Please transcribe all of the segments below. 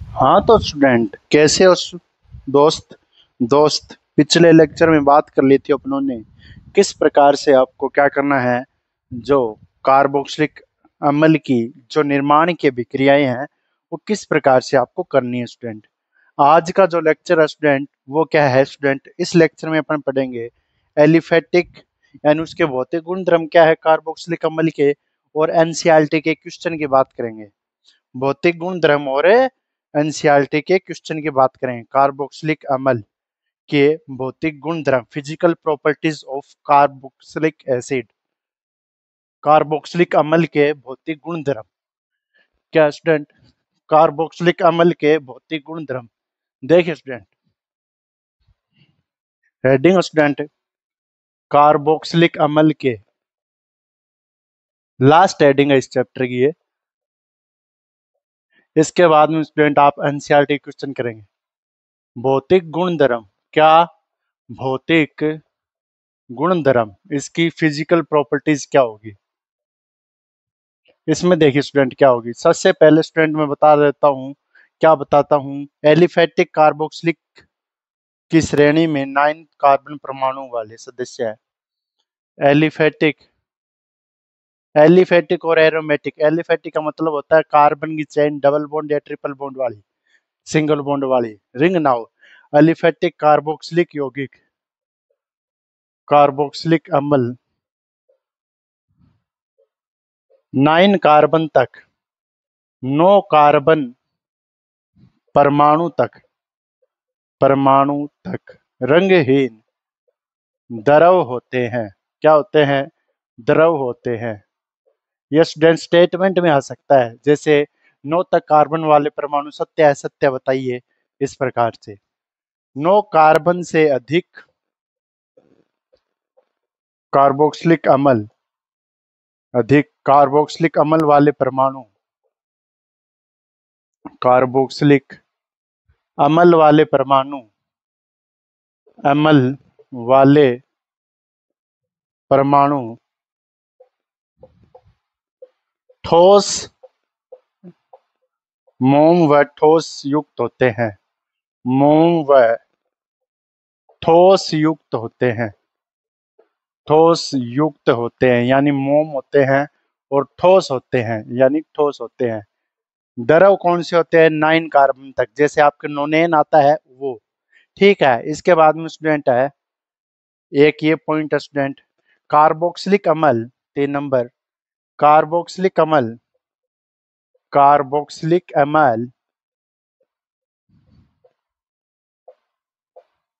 हाँ तो स्टूडेंट कैसे हो दोस्त दोस्त पिछले लेक्चर में बात कर ली थी अपनों ने किस प्रकार से आपको क्या करना है। जो कार्बोक्सिलिक अम्ल की जो निर्माण की विक्रियाएं हैं वो किस प्रकार से आपको करनी है स्टूडेंट। आज का जो लेक्चर है स्टूडेंट वो क्या है स्टूडेंट, इस लेक्चर में अपन पढ़ेंगे एलिफेटिक यानी उसके भौतिक गुणधर्म क्या है कार्बोक्सिलिक अम्ल के, और एनसीईआरटी के क्वेश्चन की बात करेंगे। भौतिक गुणधर्म और एनसीईआरटी के क्वेश्चन की बात करें कार्बोक्सिलिक अम्ल के भौतिक गुणधर्म, physical properties of carboxylic acid, carboxylic अम्ल के भौतिक गुणधर्म। क्या स्टूडेंट, कार्बोक्सिलिक अम्ल के भौतिक गुणधर्म देखिए स्टूडेंट, हेडिंग स्टूडेंट कार्बोक्सिलिक अम्ल के, लास्ट हेडिंग है इस चैप्टर की ये। इसके बाद में स्टूडेंट आप एनसीईआरटी क्वेश्चन करेंगे। भौतिक गुणधर्म क्या, भौतिक गुणधर्म इसकी फिजिकल प्रॉपर्टीज क्या होगी। इसमें देखिए स्टूडेंट क्या होगी, सबसे पहले स्टूडेंट मैं बता देता हूँ, क्या बताता हूँ। एलिफेटिक कार्बोक्सिलिक की श्रेणी में 9 कार्बन परमाणु वाले सदस्य है। एलिफेटिक और एरोमेटिक। एलिफेटिक का मतलब होता है कार्बन की चेन डबल बॉन्ड या ट्रिपल बॉन्ड वाली, सिंगल बॉन्ड वाली रिंग ना हो। एलिफेटिक कार्बोक्सिलिक यौगिक, कार्बोक्सिलिक अम्ल 9 कार्बन तक, 9 कार्बन परमाणु तक रंगहीन द्रव होते हैं। क्या होते हैं, द्रव होते हैं। यह स्टूडेंट स्टेटमेंट में आ सकता है, जैसे 9 तक कार्बन वाले परमाणु सत्य है, सत्य बताइए। इस प्रकार से 9 कार्बन से अधिक कार्बोक्सिलिक अम्ल, अधिक कार्बोक्सिलिक अम्ल वाले परमाणु, कार्बोक्सिलिक अम्ल वाले परमाणु, अम्ल वाले परमाणु ठोस, मोम व ठोस युक्त होते हैं। मोम व ठोस युक्त होते हैं, ठोस युक्त होते हैं यानी मोम होते हैं, और ठोस होते हैं यानी ठोस होते हैं। द्रव कौन से होते हैं, 9 कार्बन तक, जैसे आपके नोनेन आता है वो। ठीक है, इसके बाद में स्टूडेंट है एक ये पॉइंट है स्टूडेंट, कार्बोक्सिलिक अम्ल 3 नंबर। कार्बोक्सिलिक अम्ल, कार्बोक्सिलिक अम्ल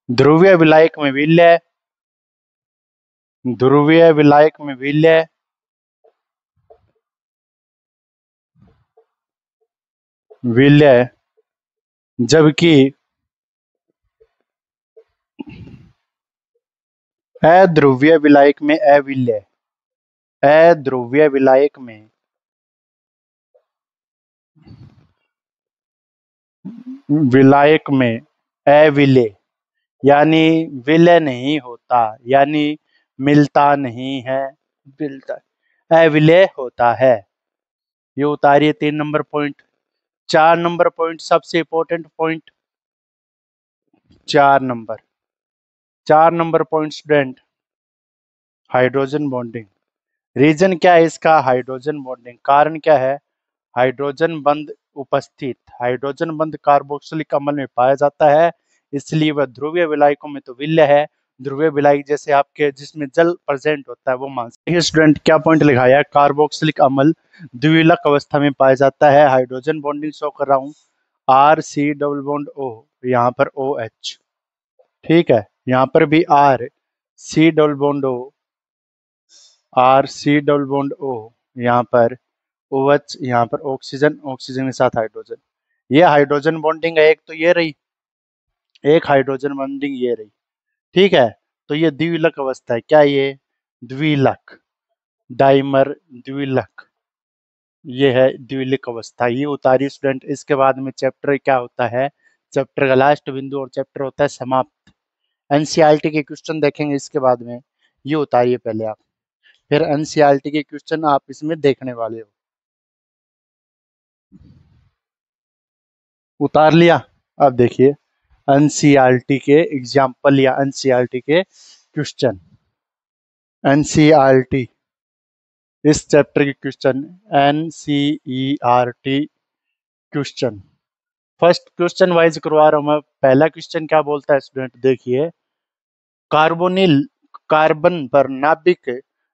ध्रुवीय विलायक में विलय, ध्रुवीय विलायक में विलय, विलय, जबकि अध्रुवीय विलायक में अविलय, अध्रुवीय विलायक में विलायक में अविलय यानी विलय नहीं होता, यानी मिलता नहीं है, मिलता, अविलय होता है। ये उतारिए 3 नंबर पॉइंट। 4 नंबर पॉइंट सबसे important point, 4 number, 4 number point student, hydrogen bonding. Reason क्या है इसका, हाइड्रोजन बॉन्डिंग। कारण क्या है, हाइड्रोजन बंध उपस्थित, हाइड्रोजन बंध कार्बोक्सिलिक अम्ल में पाया जाता है, इसलिए वह ध्रुवीय विलायकों में तो विलय है। ध्रुवीय विलायक जैसे आपके जिसमें जल प्रेजेंट होता है वो मान सकते। स्टूडेंट क्या पॉइंट लिखाया है, कार्बोक्सिलिक अम्ल द्विविलक अवस्था में पाया जाता है। हाइड्रोजन बॉन्डिंग शो कर रहा हूँ, R C double bond O, यहाँ पर ओ एच। ठीक है, यहाँ पर भी R C double bond O, R C double bond O, यहाँ पर ओ एच, यहाँ पर ऑक्सीजन, ऑक्सीजन के साथ हाइड्रोजन। ये हाइड्रोजन बॉन्डिंग है एक, तो ये रही एक हाइड्रोजन बॉन्डिंग, ये रही। ठीक है, तो ये द्विविलक अवस्था है। क्या ये द्विविलक, डाइमर द्विविलक, ये है द्विविलक अवस्था। ये उतारी स्टूडेंट। इसके बाद में चैप्टर क्या होता है, चैप्टर का लास्ट बिंदु और चैप्टर होता है समाप्त। एनसीईआरटी के क्वेश्चन देखेंगे इसके बाद में, ये उतारिए पहले आप, फिर एनसीईआरटी के क्वेश्चन आप इसमें देखने वाले हो। उतार लिया। अब देखिए एनसीईआरटी के एग्जाम्पल या एनसीईआरटी के क्वेश्चन। एनसीईआरटी इस चैप्टर के question. NCERT question. First question wise करवा रहा हूं मैं। पहला क्वेश्चन क्या बोलता है स्टूडेंट, देखिए। कार्बोनिल कार्बन पर नाभिक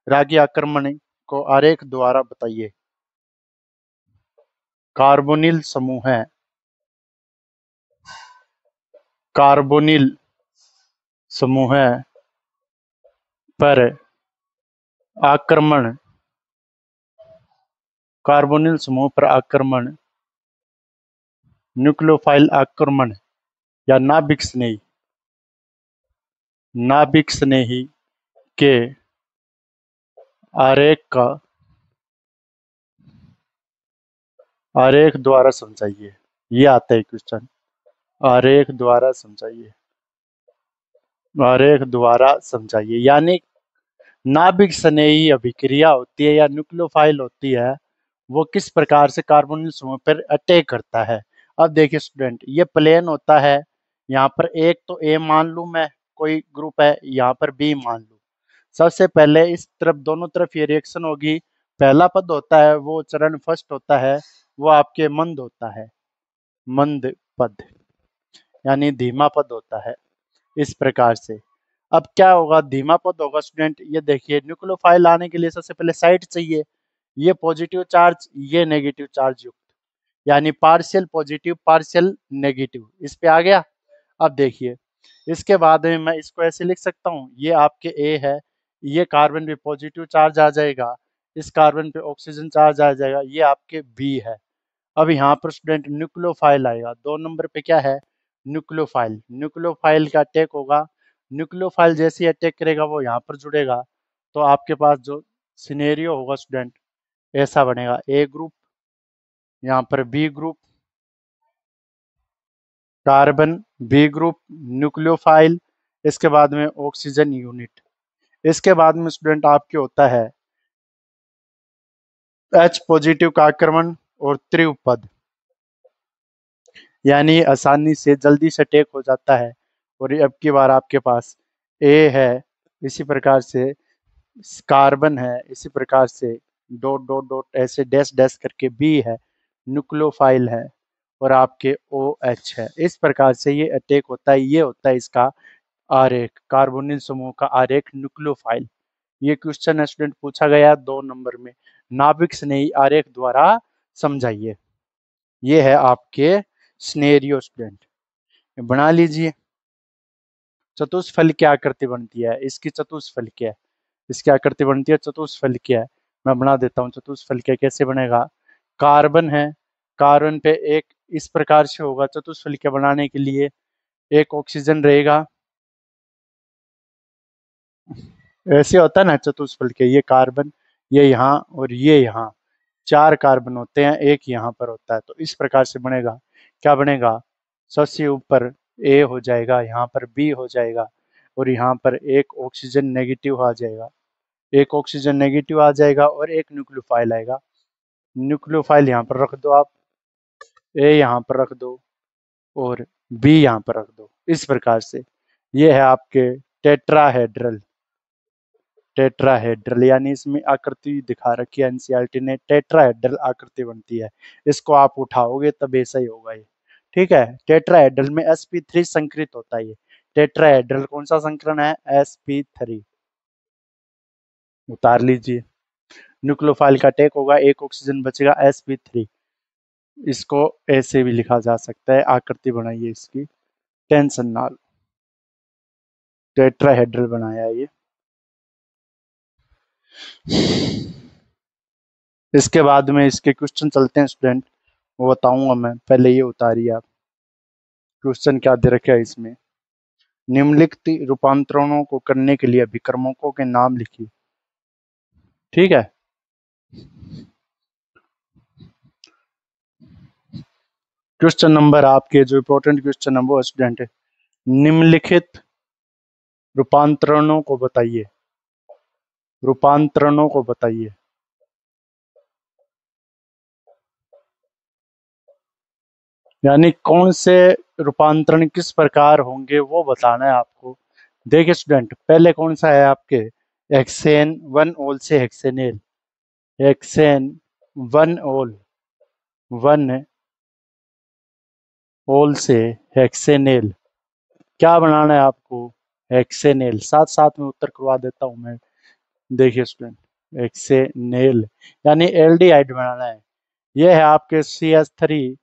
रागी आक्रमण को आरेख द्वारा बताइए। कार्बोनिल समूह है, कार्बोनिल समूह पर आक्रमण, कार्बोनिल समूह पर आक्रमण, न्यूक्लियोफाइल आक्रमण या नाभिक स्नेही, नाभिक स्नेही के आरेख का आरेख द्वारा समझाइए। ये आता है क्वेश्चन, आरेख द्वारा समझाइए, आरेख द्वारा समझाइए। यानी नाभिक स्नेही अभिक्रिया होती है या न्यूक्लियोफाइल होती है, वो किस प्रकार से कार्बोनिल समूह पर अटैक करता है। अब देखिए स्टूडेंट, ये प्लेन होता है। यहाँ पर एक तो ए मान लूं मैं, कोई ग्रुप है, यहाँ पर बी मान लूं। सबसे पहले इस तरफ, दोनों तरफ ये रिएक्शन होगी। पहला पद होता है वो चरण फर्स्ट होता है, वो आपके मंद होता है, मंद पद, यानी धीमा पद होता है इस प्रकार से। अब क्या होगा, धीमा पद होगा स्टूडेंट। ये देखिए न्यूक्लियोफाइल आने के लिए सबसे पहले साइड चाहिए, ये पॉजिटिव चार्ज, ये नेगेटिव चार्ज युक्त, यानी पार्शियल पॉजिटिव पार्शियल नेगेटिव, इस पे आ गया। अब देखिए इसके बाद में मैं इसको ऐसे लिख सकता हूँ, ये आपके ए है, ये कार्बन पे पॉजिटिव चार्ज आ जाएगा, इस कार्बन पे ऑक्सीजन चार्ज आ जाएगा, ये आपके बी है। अब यहाँ पर स्टूडेंट न्यूक्लियोफाइल आएगा, 2 नंबर पे क्या है, न्यूक्लियोफाइल। न्यूक्लियोफाइल का अटैक होगा, न्यूक्लियोफाइल जैसे ही अटैक करेगा वो यहाँ पर जुड़ेगा, तो आपके पास जो सिनेरियो होगा स्टूडेंट ऐसा बनेगा, ए ग्रुप, यहाँ पर B group, carbon, B group, nucleophile, इसके बाद में ऑक्सीजन यूनिट। इसके बाद में स्टूडेंट आपके होता है एच पॉजिटिव का आक्रमण और त्रिपद, यानी आसानी से जल्दी से अटैक हो जाता है। और अब की बार आपके पास ए है, इसी प्रकार से कार्बन है, इसी प्रकार से डॉट डॉट डॉट ऐसे डैश डैश करके बी है, न्यूक्लियोफाइल है, और आपके ओ एच है। इस प्रकार से ये अटैक होता है। ये होता है इसका आरेख, कार्बोनिल समूह का आरेख न्यूक्लियोफाइल। ये क्वेश्चन स्टूडेंट पूछा गया 2 नंबर में, नाभिक स्नेही आरेख द्वारा समझाइए। ये है आपके स्नेरियो स्टूडेंट, बना लीजिए। चतुष्फल की आकृति बनती है, इसकी चतुष्फल क्या है, इसकी आकृति बनती है चतुष्फल क्या है। मैं बना देता हूँ चतुष्फल क्या कैसे बनेगा। कार्बन है, कार्बन पे एक इस प्रकार से होगा चतुष्फल क्या बनाने के लिए, एक ऑक्सीजन रहेगा, ऐसे होता है ना चतुष्फल के, ये कार्बन, ये यहाँ और ये यहाँ, 4 कार्बन होते हैं, एक यहाँ पर होता है, तो इस प्रकार से बनेगा। क्या बनेगा, सबसे ऊपर ए हो जाएगा, यहाँ पर बी हो जाएगा, और यहाँ पर एक ऑक्सीजन नेगेटिव आ जाएगा, एक ऑक्सीजन नेगेटिव आ जाएगा और एक न्यूक्लियोफाइल आएगा। न्यूक्लियोफाइल यहाँ पर रख दो आप, ए यहाँ पर रख दो और बी यहाँ पर रख दो, इस प्रकार से। ये है आपके टेट्राहेड्रल, टेट्राहेड्रल, यानी इसमें आकृति दिखा रखी है एनसीईआरटी ने, टेट्राहेड्रल आकृति बनती है। इसको आप उठाओगे तब ऐसा ही होगा ये, ठीक है। टेट्राहेड्रल में sp3 संकरित होता है। ये टेट्राहेड्रल कौन सा संकरण है, sp3, उतार लीजिए। न्यूक्लियोफाइल का अटैक होगा, एक ऑक्सीजन बचेगा, sp3। इसको ऐसे भी लिखा जा सकता है, आकृति बनाइए इसकी, टेंशन ना लो, टेट्राहेड्रल बनाया ये। इसके बाद में इसके क्वेश्चन चलते हैं स्टूडेंट, वो बताऊंगा मैं, पहले ये उतारिए आप। क्वेश्चन क्या दे रखा है इसमें, निम्नलिखित रूपांतरणों को करने के लिए अभिक्रमकों के नाम लिखिए, ठीक है। क्वेश्चन नंबर आपके जो इंपॉर्टेंट क्वेश्चन है वो स्टूडेंट है, निम्नलिखित रूपांतरणों को बताइए, रूपांतरणों को बताइए। यानी कौन से रूपांतरण किस प्रकार होंगे वो बताना है आपको। देखिए स्टूडेंट, पहले कौन सा है आपके, हेक्सेन वन ओल से hexanal, hexane one ol, one ol से हेक्सेनेल, क्या बनाना है आपको, हेक्सेनेल। साथ साथ में उत्तर करवा देता हूं मैं। देखिए स्टूडेंट, हेक्सेनेल यानी एल्डिहाइड बनाना है। यह है आपके CH3,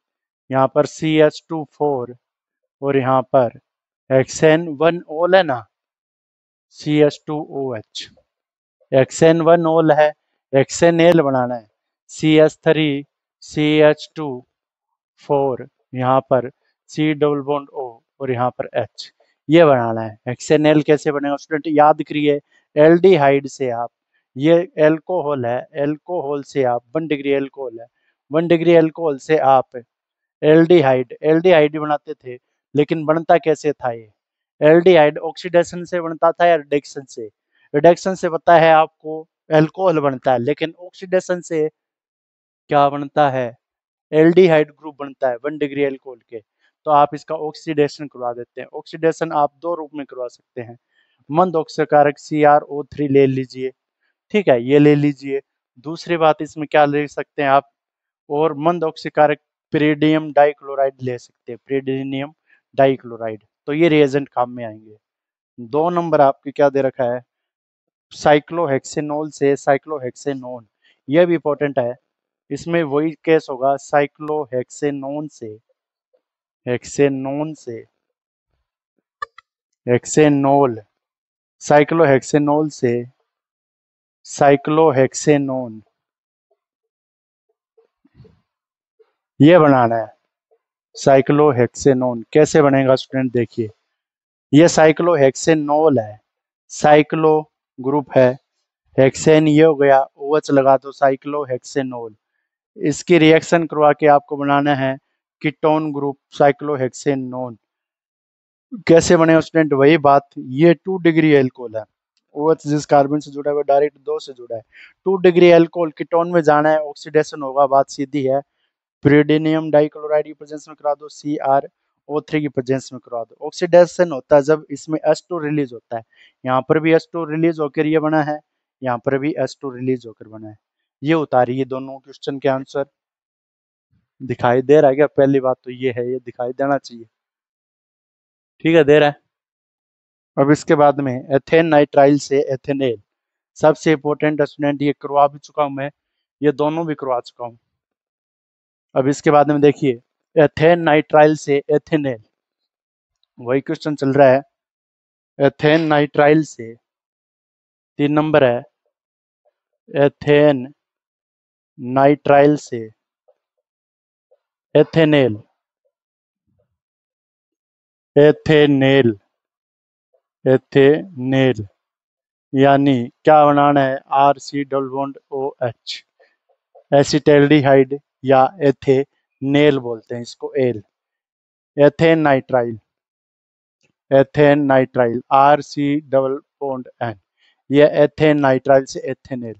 यहाँ पर CH2 4, और यहाँ पर हेक्सेन वन ओल है ना, CH2OH, हेक्सेन वन ओल है, हेक्सेनेल बनाना है, CH3 CH2 4, यहाँ पर C डबल बॉन्ड O, और यहाँ पर H, ये बनाना है। हेक्सेनेल कैसे बनेगा स्टूडेंट, याद करिए, एल्डिहाइड से आप, ये एल्कोहल है, एल्कोहल से आप 1 डिग्री एल्कोहल है, 1 डिग्री एल्कोहल से आप एल्डिहाइड, एल्डिहाइड बनाते थे। लेकिन बनता कैसे था ये, एल्डिहाइड ऑक्सीडेशन से बनता था या रिडक्शन से, रिडक्शन से पता है आपको, एल्कोहल बनता है, लेकिन ऑक्सीडेशन से क्या बनता है, एल्डिहाइड ग्रुप बनता है 1 डिग्री एल्कोहल के। तो आप इसका ऑक्सीडेशन करवा देते हैं। ऑक्सीडेशन आप दो रूप में करवा सकते हैं, मंद ऑक्सीकारक CrO3 ले लीजिए, ठीक है, ये ले लीजिए। दूसरी बात इसमें क्या ले सकते हैं आप, और मंद ऑक्सीकारक पिरीडियम डाइक्लोराइड ले सकते हैं, पिरीडियम डाइक्लोराइड। तो ये रिएजेंट काम में आएंगे। 2 नंबर आपके क्या दे रखा है, साइक्लोहेक्सेनोल से साइक्लोहेक्सेनोन, ये भी इंपॉर्टेंट है। इसमें वही केस होगा, साइक्लोहेक्सेनोन से, हेक्सेनोन से हेक्सेनोल, साइक्लोहेक्सेनोल से साइक्लोहेक्सेनोन, ये बनाना है। साइक्लोहेक्सेनोन कैसे बनेगा स्टूडेंट, देखिए, ये साइक्लोहेक्सेनोल है, साइक्लो ग्रुप है, हेक्सेन ये हो गया, OH लगा दो, साइक्लोहेक्सेनोल। इसकी रिएक्शन करवा के आपको बनाना है कीटोन ग्रुप साइक्लोहेक्सेनोन। कैसे बने स्टूडेंट, वही बात, ये 2 डिग्री एल्कोहल है, OH जिस कार्बन से जुड़ा है वो डायरेक्ट 2 से जुड़ा है। 2 डिग्री एल्कोहल कीटोन में जाना है, ऑक्सीडेशन होगा, बात सीधी है। प्रीडिनियम डाइक्लोराइड की प्रेजेंस में करा दो, CrO3 की प्रेजेंस में करा दो। ऑक्सीडेशन होता है जब इसमें H2 रिलीज होता है, यहाँ पर भी H2 रिलीज होकर ये बना है, यहाँ पर भी H2 रिलीज होकर बना है। ये उतारिए दोनों क्वेश्चन के आंसर। दिखाई दे रहा है क्या, पहली बात तो ये है, ये दिखाई देना चाहिए, ठीक है, दे रहा है। अब इसके बाद में एथेन नाइट्राइल से एथेनेल, सबसे इंपॉर्टेंट स्टूडेंट, ये करवा भी चुका हूं मैं, ये दोनों भी करवा चुका हूं। अब इसके बाद में देखिए, एथेन नाइट्राइल से एथेनेल, वही क्वेश्चन चल रहा है। एथेन नाइट्राइल से, 3 नंबर है, एथेन नाइट्राइल से एथेनेल, एथेनेल, एथेनेल, यानी क्या बनाना है, RC डबल बॉन्ड OH, एसिटैल्डिहाइड या एथेनेल बोलते हैं इसको, L, ethane nitrile, ethane nitrile, RC double bond N, ये एथेन नाइट्राइल से एथेनेल।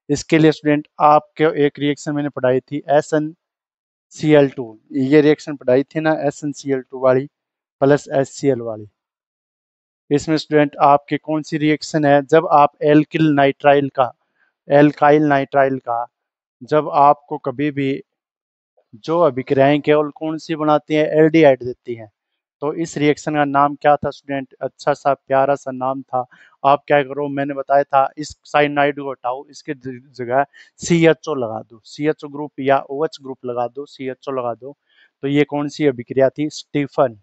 इसके लिए स्टूडेंट आपके एक रिएक्शन मैंने पढ़ाई थी SnCl2, ये रिएक्शन पढ़ाई थी ना SnCl2 वाली प्लस HCl वाली। इसमें स्टूडेंट आपके कौन सी रिएक्शन है, जब आप एल्किल नाइट्राइल का, एल्काइल नाइट्राइल का, जब आपको कभी भी जो अभिक्रियाएं केवल कौन सी बनाती हैं, एल्डिहाइड देती हैं, तो इस रिएक्शन का नाम क्या था स्टूडेंट, अच्छा सा प्यारा सा नाम था। आप क्या करो, मैंने बताया था, इस साइनाइड को हटाओ, इसके जगह CHO लगा दो, CHO ग्रुप या OH ग्रुप लगा दो, CHO लगा दो। तो ये कौन सी अभिक्रिया थी, स्टीफन,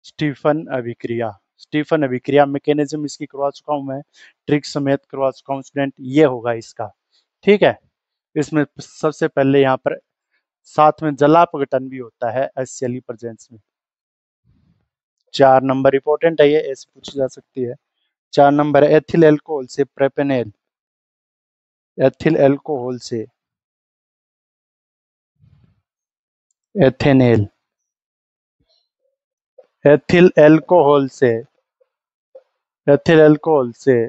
स्टीफन अभिक्रिया, स्टीफन अभिक्रिया। मैकेनिज्म इसकी करवा चुका हूं मैं, ट्रिक समेत करवा चुका हूं स्टूडेंट, ये होगा इसका, ठीक है। इसमें सबसे पहले यहाँ पर साथ में जलापघटन भी होता है HCl प्रेजेंस में। 4 नंबर इंपॉर्टेंट है, ये ऐसे पूछी जा सकती है। 4 नंबर है, एथिल एल्कोहल से प्रोपेनेल, एथिल एल्कोहल से एथेनेल, एथिल एल्कोहल से, एथिल एल्कोहल से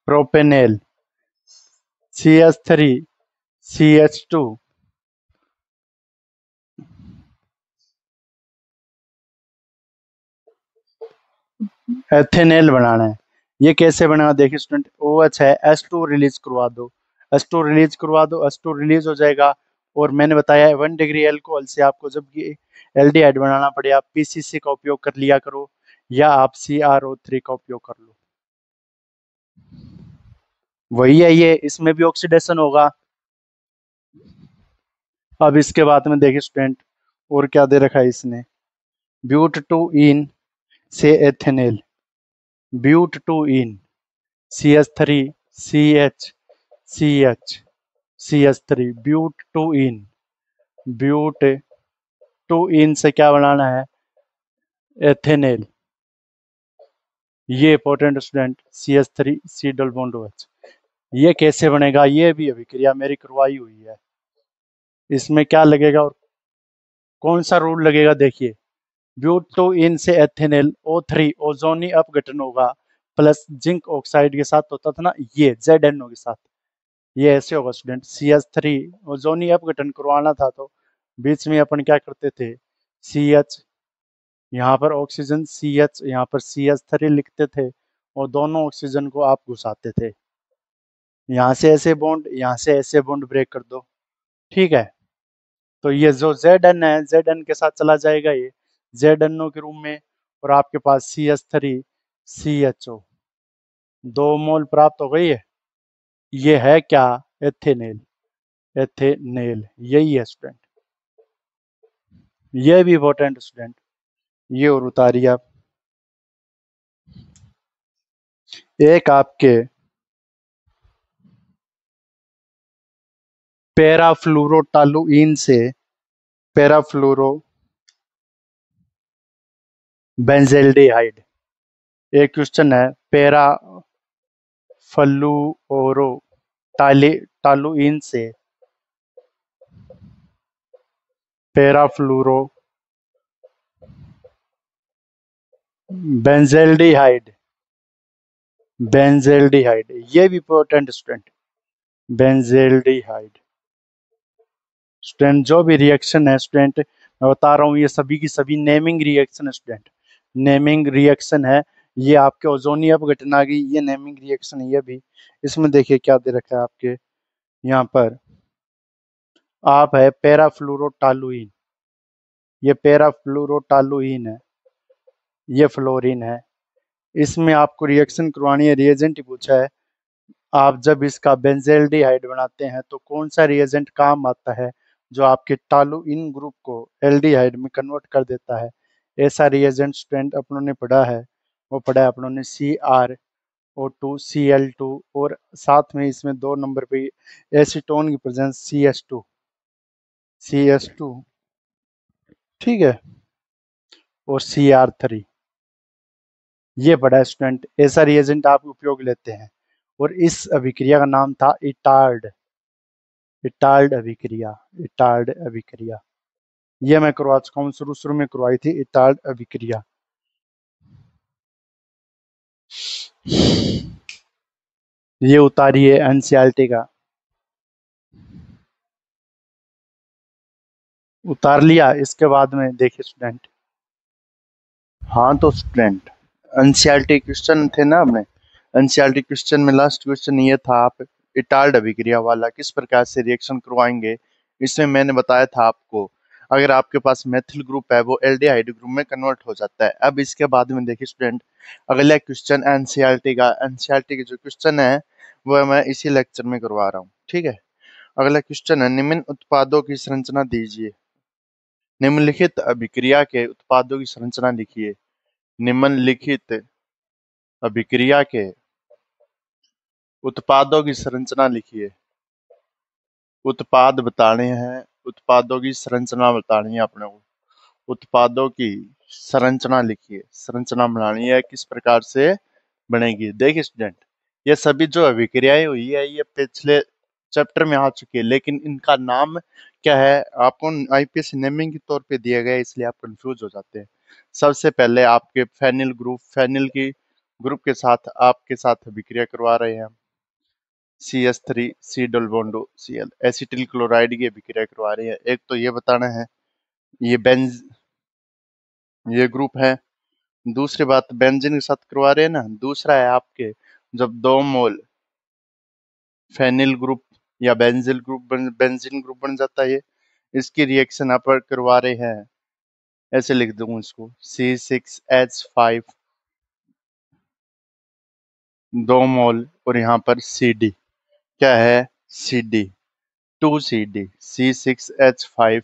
प्रोपेनेल, CH3 CH2 एथेनेल बनाना है। ये कैसे बना, देखिए स्टूडेंट, OH है, H2 रिलीज करवा दो, H2 रिलीज करवा दो, H2 रिलीज हो जाएगा। और मैंने बताया 1 डिग्री एल्कोहल से आपको जब ये एल्डिहाइड बनाना पड़े, आप PCC का उपयोग कर लिया करो, या आप CrO3 का उपयोग कर लो। वही है ये, इसमें भी ऑक्सीडेशन होगा। अब इसके बाद में देखिए स्टूडेंट, और क्या दे रखा है इसने, ब्यूट टू इन से ethanal, but two yne, CH3 CH CH CH3, but two yne, but two yne से क्या बनाना है, एथेनेल। ये important student, CH3 C double bond OH। ये कैसे बनेगा, ये भी अभिक्रिया मेरी करवाई हुई है। इसमें क्या लगेगा और कौन सा रूल लगेगा, देखिए, ब्यूट टू इन से एथेनेल O3 ओजोनी अपघटन होगा, प्लस जिंक ऑक्साइड के साथ होता था ना, ये ZNO के साथ, ये ऐसे होगा स्टूडेंट। CH3 ओजोनी अपघटन करवाना था तो बीच में अपन क्या करते थे, CH, यहाँ पर ऑक्सीजन CH, यहाँ पर CH3 लिखते थे, और दोनों ऑक्सीजन को आप घुसाते थे, यहाँ से ऐसे बॉन्ड, यहाँ से ऐसे बॉन्ड ब्रेक कर दो, ठीक है। तो ये जो ZN है, ZN के साथ चला जाएगा ये ZNO के रूप में, और आपके पास CH3 CHO, 2 मोल प्राप्त हो गई है। ये है क्या, एथेनेल, एथेनेल यही है स्टूडेंट। ये भी इंपॉर्टेंट स्टूडेंट, ये और उतारिए आप। एक आपके पैराफ्लोरोटालुइन से पैराफ्लोरो बेंजेल्डिहाइड, एक क्वेश्चन है, पैराफ्लुओरो टालुइन से पैराफ्लोरो बेंजेल्डिहाइड, बेंजेल्डिहाइड, ये भी इंपॉर्टेंट स्टूडेंट, बेंजेल्डिहाइड। स्टूडेंट जो भी रिएक्शन है स्टूडेंट, मैं बता रहा हूँ, ये सभी की सभी नेमिंग रिएक्शन है स्टूडेंट, नेमिंग रिएक्शन है। ये आपके ओजोनी अपघटन आ गई, ये नेमिंग रिएक्शन है ये भी। इसमें देखिए क्या दे रखा है आपके यहाँ पर, आप है पैराफ्लोरोटालुइन, ये पैराफ्लोरोटालुइन है, ये फ्लोरीन है। इसमें आपको रिएक्शन करवानी है, रिएजेंट ही पूछा है। आप जब इसका बेंजेल्डिहाइड बनाते हैं तो कौन सा रिएजेंट काम आता है, जो आपके टालुइन ग्रुप को एल्डिहाइड में कन्वर्ट कर देता है। ऐसा रिएजेंट स्टूडेंट अपनों ने पढ़ा है, वो पढ़ा है अपनों ने CrO2 Cl2, और साथ में इसमें 2 नंबर पे एसीटोन की प्रेजेंस CH2, ठीक है, और Cr3, ये पढ़ा है स्टूडेंट। ऐसा रिएजेंट आप उपयोग लेते हैं, और इस अभिक्रिया का नाम था इटार्ड, इटार्ड अभिक्रिया, इटार्ड अभिक्रिया। ये मैं करवा चुका हूँ, शुरू शुरू में करवाई थी इटार्ड अभिक्रिया। ये उतारिए एनसीईआरटी का, उतार लिया। इसके बाद में देखिए स्टूडेंट, हाँ तो स्टूडेंट, एनसीईआरटी क्वेश्चन थे ना अपने, एनसीईआरटी क्वेश्चन में लास्ट क्वेश्चन ये था, आप इटार्ड अभिक्रिया वाला किस प्रकार से रिएक्शन करवाएंगे। इसमें मैंने बताया था आपको, अगर आपके पास मेथिल ग्रुप है वो एल्डिहाइड ग्रुप में कन्वर्ट हो जाता है। अब इसके बाद में देखिए स्टूडेंट, अगला क्वेश्चन एनसीईआरटी का, एनसीईआरटी के जो क्वेश्चन है वो मैं इसी लेक्चर में करवा रहा हूँ, ठीक है। अगला क्वेश्चन है, निम्न उत्पादों की संरचना दीजिए, निम्नलिखित अभिक्रिया के उत्पादों की संरचना लिखिए, निम्नलिखित अभिक्रिया के उत्पादों की संरचना लिखिए। उत्पाद बताने हैं, उत्पादों की संरचना बतानी है अपने को, उत्पादों की संरचना लिखिए, संरचना बनानी है, किस प्रकार से बनेगी। देखिए स्टूडेंट, ये सभी जो अभिक्रियाएं हुई है ये पिछले चैप्टर में आ चुकी है, लेकिन इनका नाम क्या है आपको आईपीएस नेमिंग के तौर पे दिया गया है, इसलिए आप कंफ्यूज हो जाते हैं। सबसे पहले आपके फेनिल ग्रुप, फेनिल की ग्रुप के साथ आपके साथ अभिक्रिया करवा रहे हैं, CH3 C double bond Cl, acetyl chloride की अभिक्रिया करवा रहे हैं। एक तो ये बताना है, ये बेंज, ये ग्रुप है, दूसरी बात बेंजीन के साथ करवा रहे हैं ना। दूसरा है आपके जब 2 मोल फेनिल ग्रुप या बेंजीन ग्रुप बन जाता है, ये इसकी रिएक्शन आप करवा रहे हैं, ऐसे लिख दूंगा इसको C6H5 2 मोल, और यहाँ पर CD क्या है, CD 2CD C6H5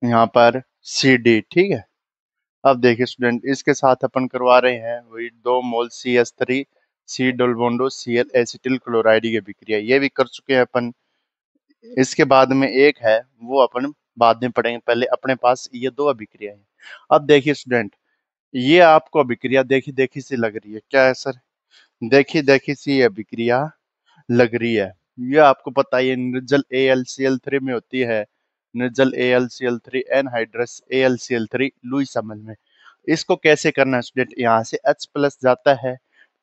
यहाँ पर CD, ठीक है। अब देखिए स्टूडेंट, इसके साथ अपन करवा रहे हैं वही 2 मोल CH3 C double बॉन्डो Cl acetyl chloride की अभिक्रिया, ये भी कर चुके हैं अपन। इसके बाद में एक है वो अपन बाद में पढ़ेंगे, पहले अपने पास ये 2 अभिक्रिया है। अब देखिए स्टूडेंट, ये आपको अभिक्रिया देखी देखी सी लग रही है, क्या है सर, देखी देखी सी अभिक्रिया लग रही है। ये आपको पता है, ये निर्जल AlCl3 में होती है, निर्जल AlCl3 एनहाइड्रस AlCl3 लुईस अम्ल में। इसको कैसे करना है स्टूडेंट, यहाँ से H प्लस जाता है,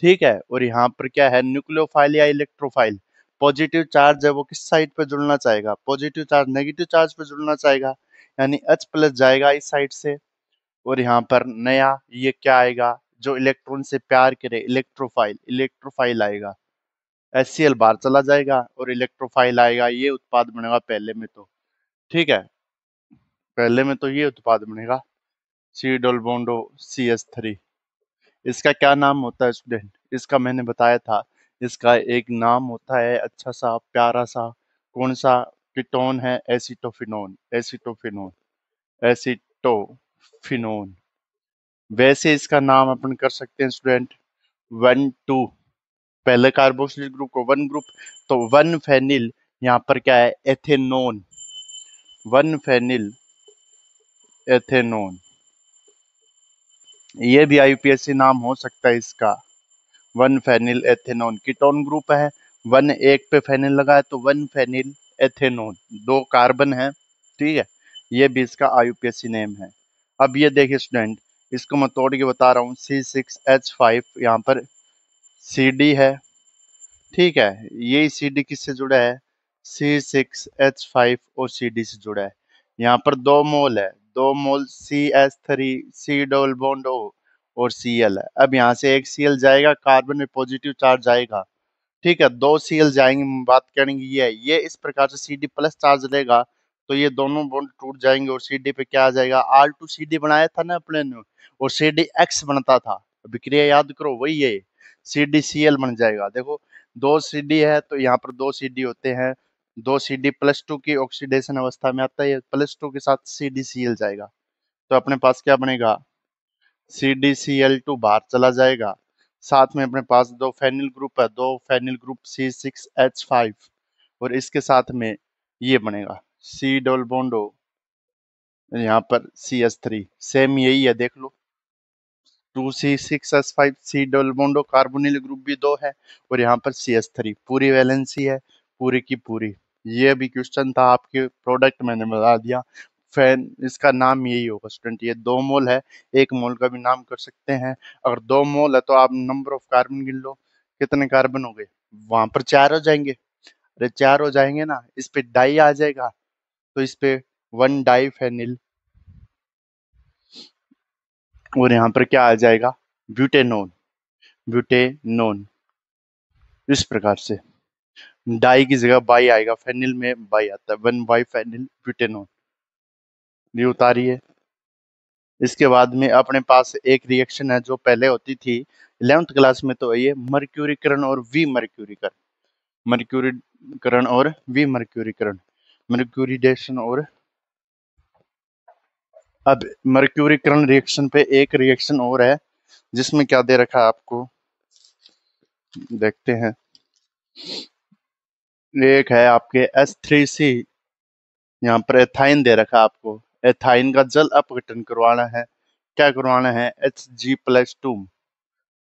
ठीक है, और यहाँ पर क्या है, न्यूक्लियोफाइल या इलेक्ट्रोफाइल, पॉजिटिव चार्ज है वो किस साइड पे जुड़ना चाहेगा, पॉजिटिव चार्ज नेगेटिव चार्ज पे जुड़ना चाहेगा, यानी H प्लस जाएगा इस साइड से, और यहाँ पर नया ये क्या आएगा, जो इलेक्ट्रॉन से प्यार करे, इलेक्ट्रोफाइल, इलेक्ट्रोफाइल आएगा, HCl बाहर चला जाएगा और इलेक्ट्रोफाइल आएगा, ये उत्पाद बनेगा पहले में तो, ठीक है, पहले में तो ये उत्पाद बनेगा सी डबल बॉन्डो CH3। इसका क्या नाम होता है स्टूडेंट, इसका मैंने बताया था, इसका एक नाम होता है अच्छा सा प्यारा सा, कौन सा कीटोन है, एसिटोफिनोन, एसिटोफिनोन, एसिटोफिनोन। वैसे इसका नाम अपन कर सकते हैं स्टूडेंट 1 2, पहले कार्बोक्सिलिक ग्रुप को 1 ग्रुप, तो 1 फेनिल, यहाँ पर क्या है, एथेनोन, 1 फेनिल एथेनोन, ये भी IUPAC नाम हो सकता है इसका, 1 फेनिल एथेनोन, कीटोन ग्रुप है, 1 पे फेनिल लगा है तो 1 फेनिल एथेनोन, 2 कार्बन है, ठीक है, ये भी इसका IUPAC नेम है। अब ये देखिए स्टूडेंट, इसको मैं तोड़ के बता रहा हूँ, C6H5 यहाँ पर CD है, ठीक है, ये CD किससे जुड़ा है, C6H5 और CD से जुड़ा है। यहाँ पर 2 मोल है, 2 मोल CH3 C double bond O और Cl है। अब यहाँ से एक Cl जाएगा, कार्बन में पॉजिटिव चार्ज आएगा, ठीक है, 2 Cl जाएंगे, बात करेंगे ये है, ये इस प्रकार से CD प्लस चार्ज लेगा, तो ये दोनों बॉन्ड टूट जाएंगे और CD पे क्या आ जाएगा, R2CD बनाया था ना अपने ने, और CDX बनता था, अभिक्रिया याद करो वही है, CDCl बन जाएगा। देखो 2 CD है तो यहाँ पर 2 CD होते हैं, 2 CD+2 की ऑक्सीडेशन अवस्था में आता है, +2 के साथ CDCl जाएगा, तो अपने पास क्या बनेगा, CDCl2 बाहर चला जाएगा, साथ में अपने पास 2 फेनिल ग्रुप है, 2 फेनिल ग्रुप C6H5, और इसके साथ में ये बनेगा C डबल बॉन्ड O, यहाँ पर CH3, सेम यही है देख लो, 2C6H5 C double bond O, carbonyl group भी 2 है, और यहाँ पर CH3, पूरी वैलेंसी है, पूरी की पूरी। ये भी क्वेश्चन था आपके, प्रोडक्ट मैंने बता दिया, फैन इसका नाम यही होगा स्टूडेंट, ये 2 मोल है, 1 मोल का भी नाम कर सकते हैं। अगर 2 मोल है तो आप नंबर ऑफ कार्बन गिन लो, कितने कार्बन हो गए, वहां पर 4 हो जाएंगे, अरे 4 हो जाएंगे ना, इस पे डाई आ जाएगा, तो इस पे 1 डाई फेनिल, और यहाँ पर क्या आ जाएगा, ब्यूटेनोन, ब्यूटेनोन, इस प्रकार से डाई की जगह बाई आएगा, फेनिल में बाई आता है, 1 बाई फेनिल ब्यूटेनोन, ये उतारिए। इसके बाद में अपने पास एक रिएक्शन है जो पहले होती थी 11th क्लास में, तो ये मर्क्यूरीकरण और विमर्क्यूरीकरण, मर्क्यूरीकरण और विमर्क्यूरीकरण, मर्क्यूरीडेशन और, अब मर्क्यूरीकरण रिएक्शन पे एक रिएक्शन और है जिसमें क्या दे रखा है आपको, देखते हैं, एक है आपके H3C, यहाँ पर एथाइन दे रखा है आपको, एथाइन का जल अपघटन करवाना है, क्या करवाना है, Hg+2,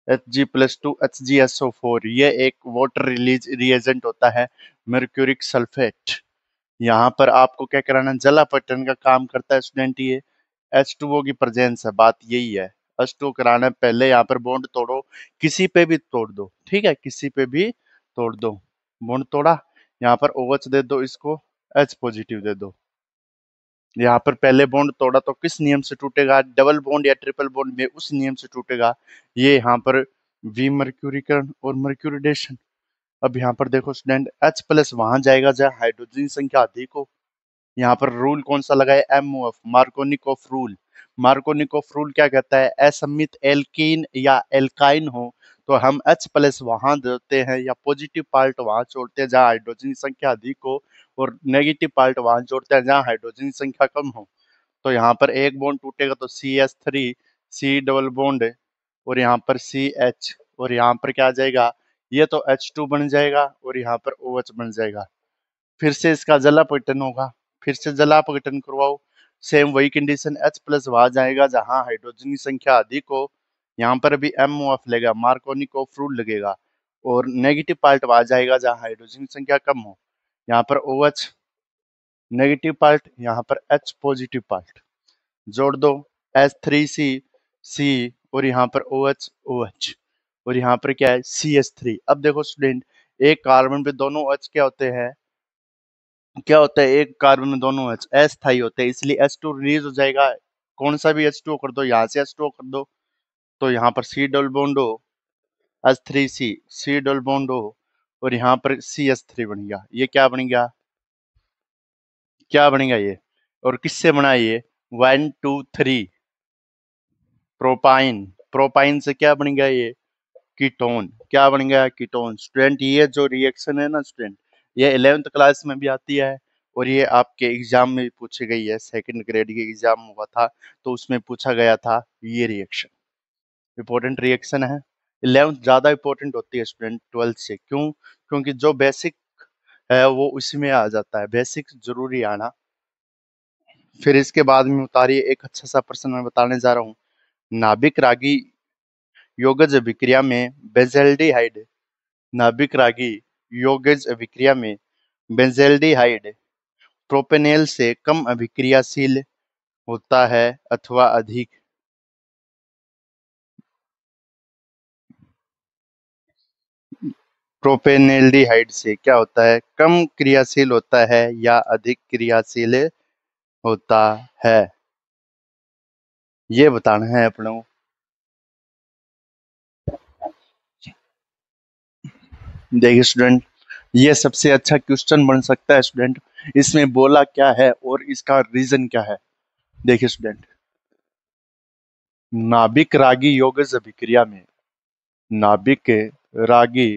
Hg+2 HgSO4, ये एक वाटर रिलीज रिएजेंट होता है, मर्क्यूरिक सल्फेट, यहाँ पर आपको क्या कराना है, जल अपघटन का काम करता है स्टूडेंट, ये H2O की प्रेजेंस है, बात यही है, H2O कराना है, पहले यहाँ पर बॉन्ड तोड़ो, किसी पे भी तोड़ दो, ठीक है, किसी पे भी तोड़ दो, बॉन्ड तोड़ा, यहाँ पर OH दे दो, इसको H पॉजिटिव दे दो, यहाँ पर पहले बॉन्ड तोड़ा तो किस नियम से टूटेगा, डबल बॉन्ड या ट्रिपल बॉन्ड में उस नियम से टूटेगा। ये यहाँ पर वी मर्क्यूरीकरण और मर्क्यूरिडेशन। अब यहाँ पर देखो स्टूडेंट, H प्लस वहां जाएगा जहाँ हाइड्रोजन की संख्या अधिक हो। यहाँ पर रूल कौन सा लगा है, MOF, Markovnikov rule. Markovnikov rule क्या कहता है, असमित एल्कीन या एल्काइन हो तो हम H प्लस वहां देते हैं या पॉजिटिव पार्ट वहां छोड़ते हैं जहाँ हाइड्रोजन की संख्या अधिक हो, और नेगेटिव पार्ट वहां जोड़ते हैं जहाँ हाइड्रोजन की संख्या कम हो। तो यहाँ पर एक बॉन्ड टूटेगा तो CH3, C डबल बॉन्ड, और यहाँ पर CH, और यहाँ पर क्या आ जाएगा, ये तो H2 बन जाएगा और यहाँ पर OH बन जाएगा। फिर से इसका जला अपघटन होगा, फिर से जला अपघटन करवाओ, सेम वही कंडीशन, H प्लस वहां जाएगा जहां हाइड्रोजन की संख्या अधिक हो, यहाँ पर भी MOF लगेगा, मार्कोनिकॉफ रूल लगेगा, और नेगेटिव पार्ट वहां जाएगा जहां हाइड्रोजन की संख्या कम हो, यहाँ पर OH नेगेटिव पार्ट, यहाँ पर H पॉजिटिव पार्ट, जोड़ दो, H3C C, और यहाँ पर OH OH, और यहाँ पर क्या है CH3। अब देखो स्टूडेंट, एक कार्बन पे दोनों H क्या होते हैं, क्या होता है, एक कार्बन में दोनों H अस्थायी होते हैं, इसलिए H2 रिलीज हो जाएगा। कौन सा भी H2 कर दो, यहाँ से H2 कर दो, तो यहाँ पर C डबल बॉन्ड हो, H3C, C डबल बॉन्ड हो, और यहाँ पर CH3 बन गया। ये क्या बन गया, क्या बनेगा ये, और किससे बना ये, 1 2 3 प्रोपाइन, प्रोपाइन से क्या बन गया ये, कीटोन, क्या बन गया, कीटोन। स्टूडेंट ये जो रिएक्शन है ना स्टूडेंट, ये 11th क्लास में भी आती है, और ये आपके एग्जाम में भी पूछी गई है, सेकंड ग्रेड के एग्जाम हुआ था तो उसमें पूछा गया था ये रिएक्शन। इंपॉर्टेंट रिएक्शन है, 11th ज्यादा इंपॉर्टेंट होती है स्टूडेंट 12th से, क्यों, क्योंकि जो बेसिक है वो उसी में आ जाता है, बेसिक जरूरी आना। फिर इसके बाद में उतारिए एक अच्छा सा प्रश्न मैं बताने जा रहा हूँ। नाभिक रागी योगज अभिक्रिया में बेंजल्डिहाइड, नाभिक रागी योगज अभिक्रिया में बेंजल्डिहाइड प्रोपेनेल से कम अभिक्रियाशील होता है अथवा अधिक। प्रोपेनेल्डिहाइड से क्या होता है, कम क्रियाशील होता है या अधिक क्रियाशील होता है, ये बताना है अपनों। देखिए स्टूडेंट, ये सबसे अच्छा क्वेश्चन बन सकता है स्टूडेंट, इसमें बोला क्या है और इसका रीजन क्या है। देखिए स्टूडेंट, नाभिक रागी योगज अभिक्रिया में, नाभिक रागी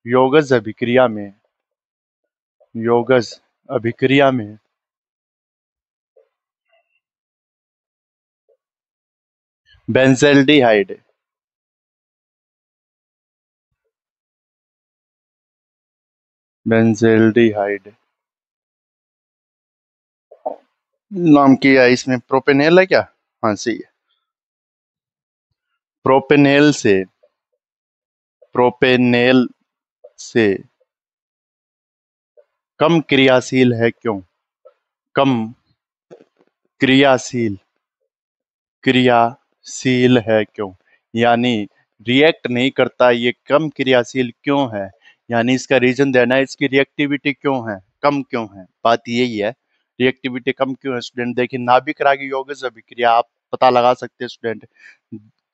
योगज अभिक्रिया में, योगज अभिक्रिया में बेंजल्डिहाइड, बेंजल्डिहाइड नाम की है, इसमें प्रोपेनेल है क्या, हाँ सही है, प्रोपेनेल से, प्रोपेनेल से कम क्रियाशील है, क्यों, कम क्रियाशील, क्रियाशील है क्यों, यानी रिएक्ट नहीं करता, ये कम क्रियाशील क्यों है, यानी इसका रीजन देना है, इसकी रिएक्टिविटी क्यों है, कम क्यों है, बात यही है, रिएक्टिविटी कम क्यों है स्टूडेंट। देखिए नाभिक रागी यौगिक अभिक्रिया आप पता लगा सकते हैं स्टूडेंट,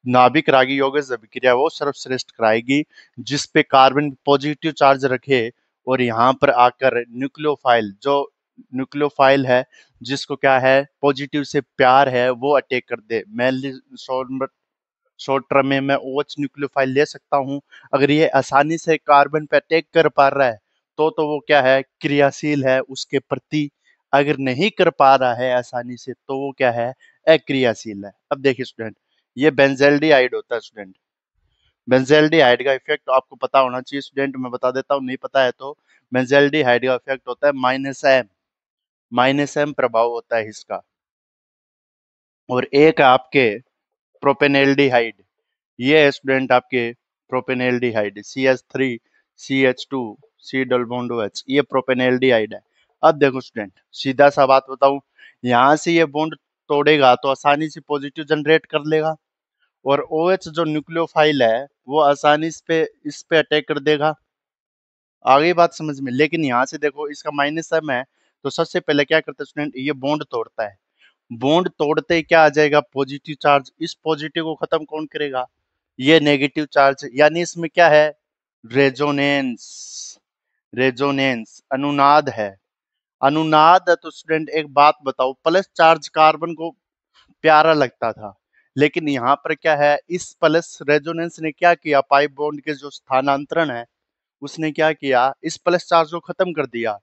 नाभिक रागी यौगिक अभिक्रिया वो सर्वश्रेष्ठ कराएगी जिस पे कार्बन पॉजिटिव चार्ज रखे, और यहाँ पर आकर न्यूक्लियोफाइल, जो न्यूक्लियोफाइल है जिसको क्या है पॉजिटिव से प्यार है, वो अटैक कर दे। मेनली शॉर्ट टर्म में मैं OH न्यूक्लियोफाइल ले सकता हूँ, अगर ये आसानी से कार्बन पे अटैक कर पा रहा है तो वो क्या है, क्रियाशील है उसके प्रति, अगर नहीं कर पा रहा है आसानी से तो वो क्या है, अक्रियाशील है। अब देखिए स्टूडेंट, ये बेंजल्डिहाइड होता है स्टूडेंट, बेंजल्डिहाइड का इफेक्ट आपको पता होना चाहिए स्टूडेंट, मैं बता देता हूँ नहीं पता है तो। बेंजल्डिहाइड का इफेक्ट होता है -M, -M प्रभाव होता है इसका, और एक आपके प्रोपेनेल्डिहाइड, ये है स्टूडेंट आपके प्रोपेनेल्डिहाइड, CH3 CH2 C double bond OH, ये प्रोपेनेल्डिहाइड है। अब देखो स्टूडेंट, सीधा सा बात बताऊं, यहाँ से ये बॉन्ड तोड़ेगा तो आसानी से पॉजिटिव जनरेट कर लेगा, और OH जो न्यूक्लियोफाइल है वो आसानी से इस पे अटैक कर देगा। आ गई बात समझ में, लेकिन यहाँ से देखो इसका -M है, तो सबसे पहले क्या करता है स्टूडेंट, ये बॉन्ड तोड़ता है, बॉन्ड तोड़ते ही क्या आ जाएगा, पॉजिटिव चार्ज। इस पॉजिटिव को खत्म कौन करेगा, ये नेगेटिव चार्ज। यानी इसमें क्या है, रेजोनेंस। रेजोनेंस अनुनाद है। अनुनाद है तो स्टूडेंट एक बात बताओ, प्लस चार्ज कार्बन को प्यारा लगता था, लेकिन यहाँ पर क्या है, इस प्लस रेजोनेंस ने क्या किया, पाई बॉन्ड के जो स्थानांतरण है उसने क्या किया, इस प्लस चार्ज को खत्म कर दिया।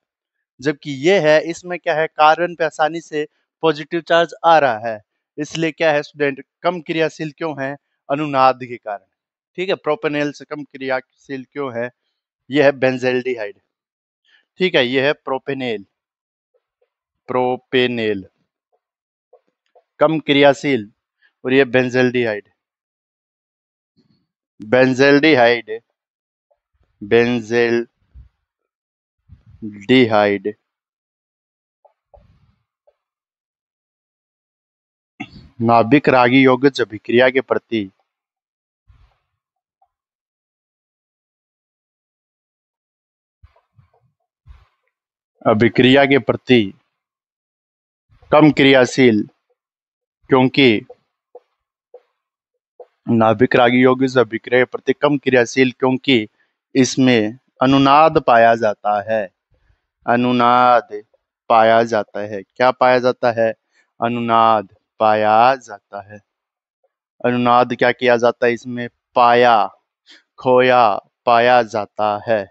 जबकि ये है, इसमें क्या है, कार्बन पे आसानी से पॉजिटिव चार्ज आ रहा है। इसलिए क्या है स्टूडेंट, कम क्रियाशील क्यों है, अनुनाद के कारण। ठीक है, प्रोपेनेल से कम क्रियाशील क्यों है, यह है बेंजेल्डिहाइड। ठीक है, यह है प्रोपेनेल। प्रोपेनेल कम क्रियाशील, और ये बेंजेल्डिहाइड। बेंजेल्डिहाइड, बेंजेल्डिहाइड नाभिक रागी यौगिक अभिक्रिया के प्रति अभिक्रिया के प्रति कम क्रियाशील, क्योंकि नाभिक रागी यौगिक अभिक्रिया के प्रति कम क्रियाशील, क्योंकि इसमें अनुनाद पाया जाता है। अनुनाद पाया जाता है। क्या पाया जाता है, अनुनाद पाया जाता है। अनुनाद क्या किया जाता है इसमें, पाया, खोया, पाया जाता है।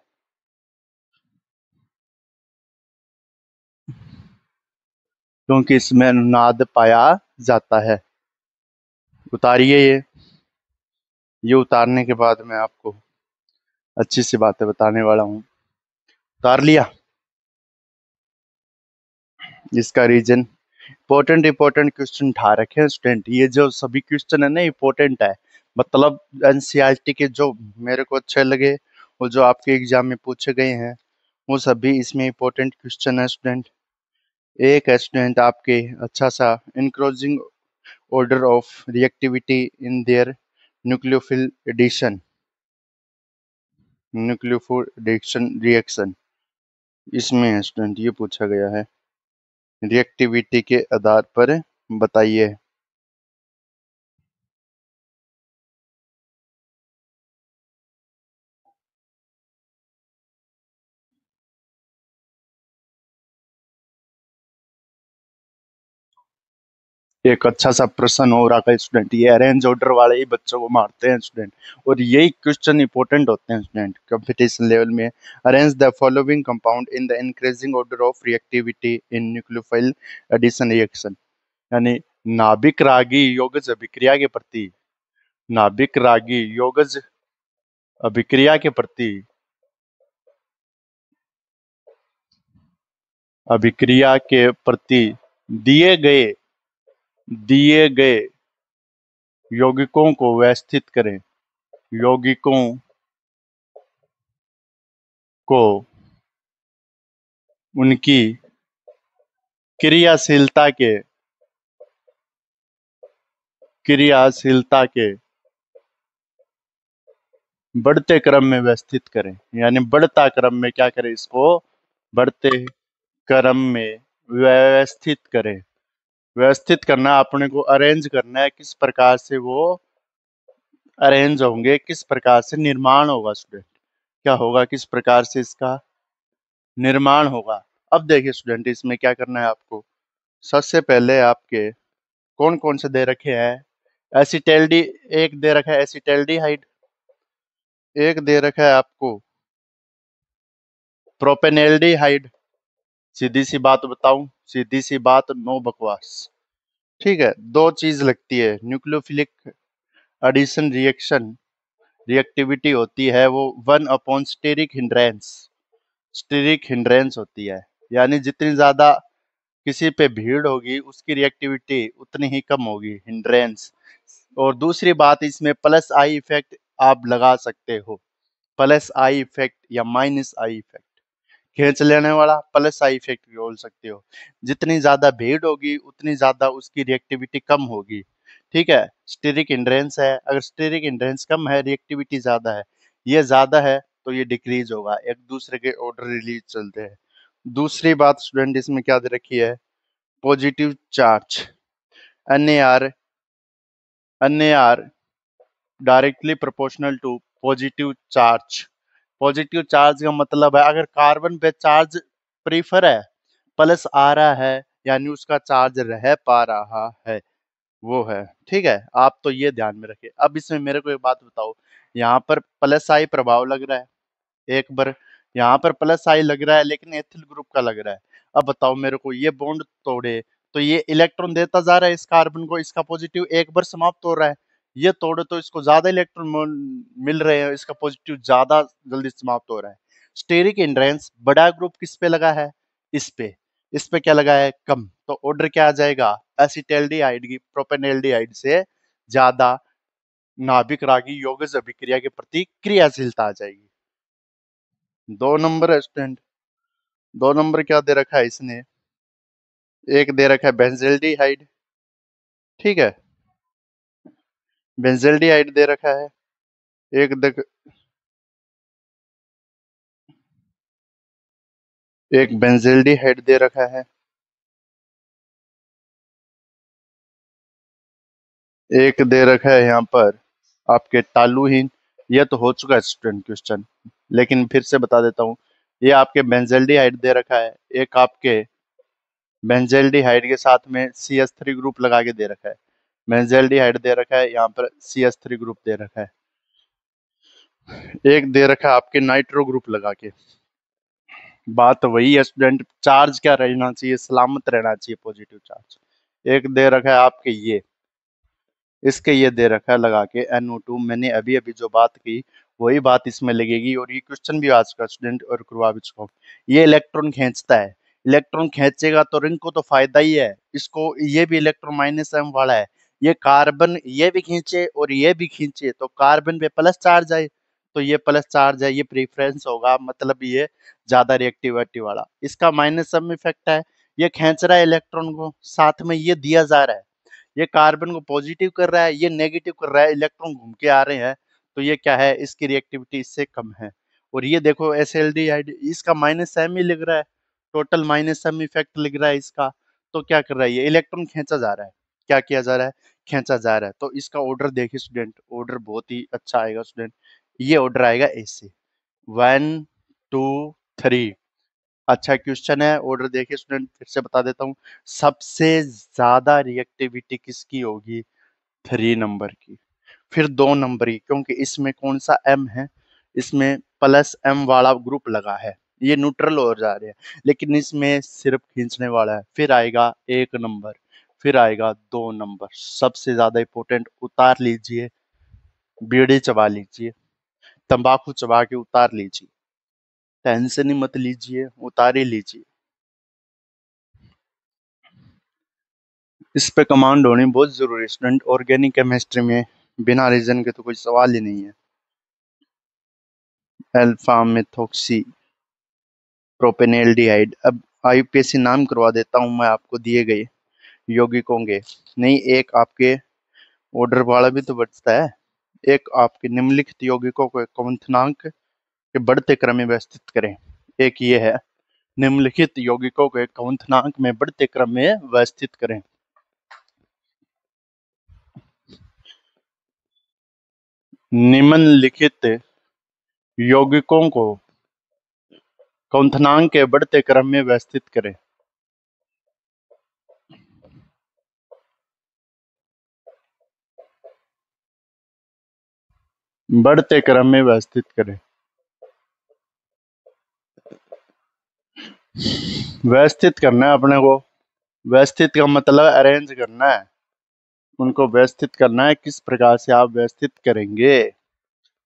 क्योंकि इसमें अनुनाद पाया जाता है। उतारिए ये उतारने के बाद मैं आपको अच्छी सी बातें बताने वाला हूँ। उतार लिया, इसका रीजन। इंपॉर्टेंट इंपॉर्टेंट क्वेश्चन उठा रखे हैं स्टूडेंट, ये जो सभी क्वेश्चन है ना इंपॉर्टेंट है। मतलब एनसीईआरटी के जो मेरे को अच्छे लगे और जो आपके एग्जाम में पूछे गए हैं वो सभी इसमें इंपॉर्टेंट क्वेश्चन है स्टूडेंट। एक है स्टूडेंट आपके अच्छा सा, increasing order of reactivity in their nucleophile addition, nucleophile addition reaction, इसमें है स्टूडेंट, ये पूछा गया है। रिएक्टिविटी के आधार पर बताइए। एक अच्छा सा प्रश्न हो रहा है स्टूडेंट, ये अरेंज ऑर्डर वाले ही बच्चों को मारते हैं स्टूडेंट, और यही क्वेश्चन इंपॉर्टेंट होते हैं स्टूडेंट कंपटीशन लेवल में। Arrange the following compound in the increasing order of reactivity in nucleophile addition reaction. यानी नाभिक रागी यौगिक अभिक्रिया के प्रति, नाभिक रागी यौगिक अभिक्रिया के प्रति, अभिक्रिया के प्रति दिए गए, दिए गए यौगिकों को व्यवस्थित करें। यौगिकों को उनकी क्रियाशीलता के, क्रियाशीलता के बढ़ते क्रम में व्यवस्थित करें। यानी बढ़ता क्रम में क्या करें, इसको बढ़ते क्रम में व्यवस्थित करें। व्यवस्थित करना, अपने को अरेंज करना है, किस प्रकार से वो अरेंज होंगे, किस प्रकार से निर्माण होगा स्टूडेंट, क्या होगा, किस प्रकार से इसका निर्माण होगा। अब देखिए स्टूडेंट, इसमें क्या करना है आपको, सबसे पहले आपके कौन कौन से दे रखे हैं, एसिटेल्डी, एक दे रखा है एसिटेल्डिहाइड, एक दे रखा है आपको प्रोपेनेल्डिहाइड। सीधी सी बात बताऊं, सीधी सी बात, नो बकवास। ठीक है, दो चीज लगती है, न्यूक्लियोफिलिक एडिशन रिएक्शन, रिएक्टिविटी होती है वो 1 upon steric hindrance, steric hindrance होती है। यानी जितनी ज्यादा किसी पे भीड़ होगी उसकी रिएक्टिविटी उतनी ही कम होगी, हिंड्रेंस। और दूसरी बात, इसमें प्लस आई इफेक्ट आप लगा सकते हो, प्लस आई इफेक्ट या माइनस आई इफेक्ट, खींच लेने वाला प्लस आई इफेक्ट भी बोल सकते हो। जितनी ज्यादा भीड़ होगी उतनी ज्यादा उसकी रिएक्टिविटी कम होगी। ठीक है, स्टेरिक हिंड्रेंस है, अगर स्टेरिक हिंड्रेंस कम है, रिएक्टिविटी ज्यादा है, ये ज्यादा है तो ये डिक्रीज होगा, एक दूसरे के ऑर्डर रिलीज चलते हैं। दूसरी बात स्टूडेंट, इसमें क्या दे रखी है, positive charge. NaR directly proportional to positive charge. Positive charge का मतलब है अगर कार्बन पे चार्ज प्रीफर है, प्लस आ रहा है, यानी उसका चार्ज रह पा रहा है, वो है। ठीक है, आप तो ये ध्यान में रखिए। अब इसमें मेरे को एक बात बताओ, यहाँ पर प्लस आई प्रभाव लग रहा है एक बार, यहाँ पर प्लस आई लग रहा है लेकिन एथिल ग्रुप का लग रहा है। अब बताओ मेरे को, ये बॉन्ड तोड़े तो ये इलेक्ट्रॉन देता जा रहा है इस कार्बन को, इसका पॉजिटिव एक बार समाप्त हो रहा है। ये तोड़े तो इसको ज्यादा इलेक्ट्रॉन मिल रहे हैं, इसका पॉजिटिव ज्यादा जल्दी समाप्त हो रहा है। स्टेरिक हिंड्रेंस बड़ा ग्रुप किस पे लगा है? इस पे क्या लगा है? कम। तो ऑर्डर क्या आ जाएगा? एसिटाल्डिहाइड की प्रोपेनॉल्डिहाइड से ज्यादा नाभिक रागी यौगिक अभिक्रिया के प्रति क्रियाशीलता आ जाएगी। 2 नंबर है स्टूडेंट। 2 नंबर क्या दे रखा है इसने? एक दे रखा है बेंजल्डिहाइड। ठीक है, बेंजल्डिहाइड दे रखा है। एक बेंजल्डिहाइड दे रखा है। एक दे रखा है यहाँ पर आपके तालुहीन। यह तो हो चुका है स्टूडेंट क्वेश्चन, लेकिन फिर से बता देता हूँ। ये आपके बेंजल्डिहाइड दे रखा है, एक आपके बेंजल्डिहाइड के साथ में CH3 ग्रुप लगा के दे रखा है। बेंजल्डिहाइड दे रखा है, यहाँ पर CH3 ग्रुप दे रखा है। एक दे रखा है आपके नाइट्रो ग्रुप लगा के। बात वही है स्टूडेंट, चार्ज क्या रहना चाहिए? सलामत रहना चाहिए, पॉजिटिव चार्ज। एक दे रखा है आपके ये दे रखा है लगा के NO2। मैंने अभी अभी जो बात की वही बात इसमें लगेगी, और ये क्वेश्चन भी आज का स्टूडेंट और करवा भी चुका हूँ। ये इलेक्ट्रॉन खींचता है, इलेक्ट्रॉन खींचेगा तो रिंग को तो फायदा ही है, इसको ये भी इलेक्ट्रॉन -m वाला है। ये कार्बन ये भी खींचे और ये भी खींचे तो कार्बन पे प्लस चार्ज आए, तो ये प्लस चार्ज है, ये प्रीफरेंस होगा, मतलब ये ज्यादा रिएक्टिविटी वाला। इसका -m इफेक्ट है, ये खींच रहा है इलेक्ट्रॉन को, साथ में ये दिया जा रहा है। ये कार्बन को पॉजिटिव कर रहा है, ये नेगेटिव कर रहा है, इलेक्ट्रॉन घूम के आ रहे हैं, तो ये क्या है? इसकी रिएक्टिविटी इससे कम है। और ये देखो SLDहाइड, इसका -m ही लिख रहा है, टोटल -m इफेक्ट लिख रहा है इसका। तो क्या कर रहा है? ये इलेक्ट्रॉन खींचा जा रहा है। क्या किया जा रहा है? खींचा जा रहा है। तो इसका ऑर्डर देखिए स्टूडेंट, ऑर्डर बहुत ही अच्छा आएगा स्टूडेंट। ये ऑर्डर आएगा ऐसे, 1 2 3। अच्छा क्वेश्चन है, ऑर्डर देखिए स्टूडेंट, फिर से बता देता हूँ। सबसे ज्यादा रिएक्टिविटी किसकी होगी? 3 नंबर की। फिर 2 नंबर की, क्योंकि इसमें कौन सा M है? इसमें +m वाला ग्रुप लगा है, ये न्यूट्रल हो जा रहे हैं, लेकिन इसमें सिर्फ खींचने वाला है। फिर आएगा 1 नंबर, फिर आएगा 2 नंबर। सबसे ज्यादा इंपॉर्टेंट, उतार लीजिए, बीड़ी चबा लीजिए, तंबाकू चबा के उतार लीजिए, टेंशन ही मत लीजिए, उतार ही लीजिए। इस पे कमांड होनी बहुत जरूरी है स्टूडेंट, ऑर्गेनिक केमिस्ट्री में बिना रीजन के तो कोई सवाल ही नहीं है। Alpha methoxy propanaldehyde. अब IUPAC नाम करवा देता हूं मैं आपको दिए गए यौगिकों के। नहीं, एक आपके ऑर्डर वाला भी तो बचता है। एक आपके निम्नलिखित यौगिकों को क्वथनांक के बढ़ते क्रम में व्यवस्थित करें। एक ये है, निम्नलिखित यौगिकों को क्वथनांक में बढ़ते क्रम में व्यवस्थित करें। निम्नलिखित यौगिकों को क्वथनांक के बढ़ते क्रम में व्यवस्थित करें। बढ़ते क्रम में व्यवस्थित करें। व्यवस्थित करना है अपने को। व्यवस्थित का मतलब अरेंज करना है, उनको व्यवस्थित करना है। किस प्रकार से आप व्यवस्थित करेंगे?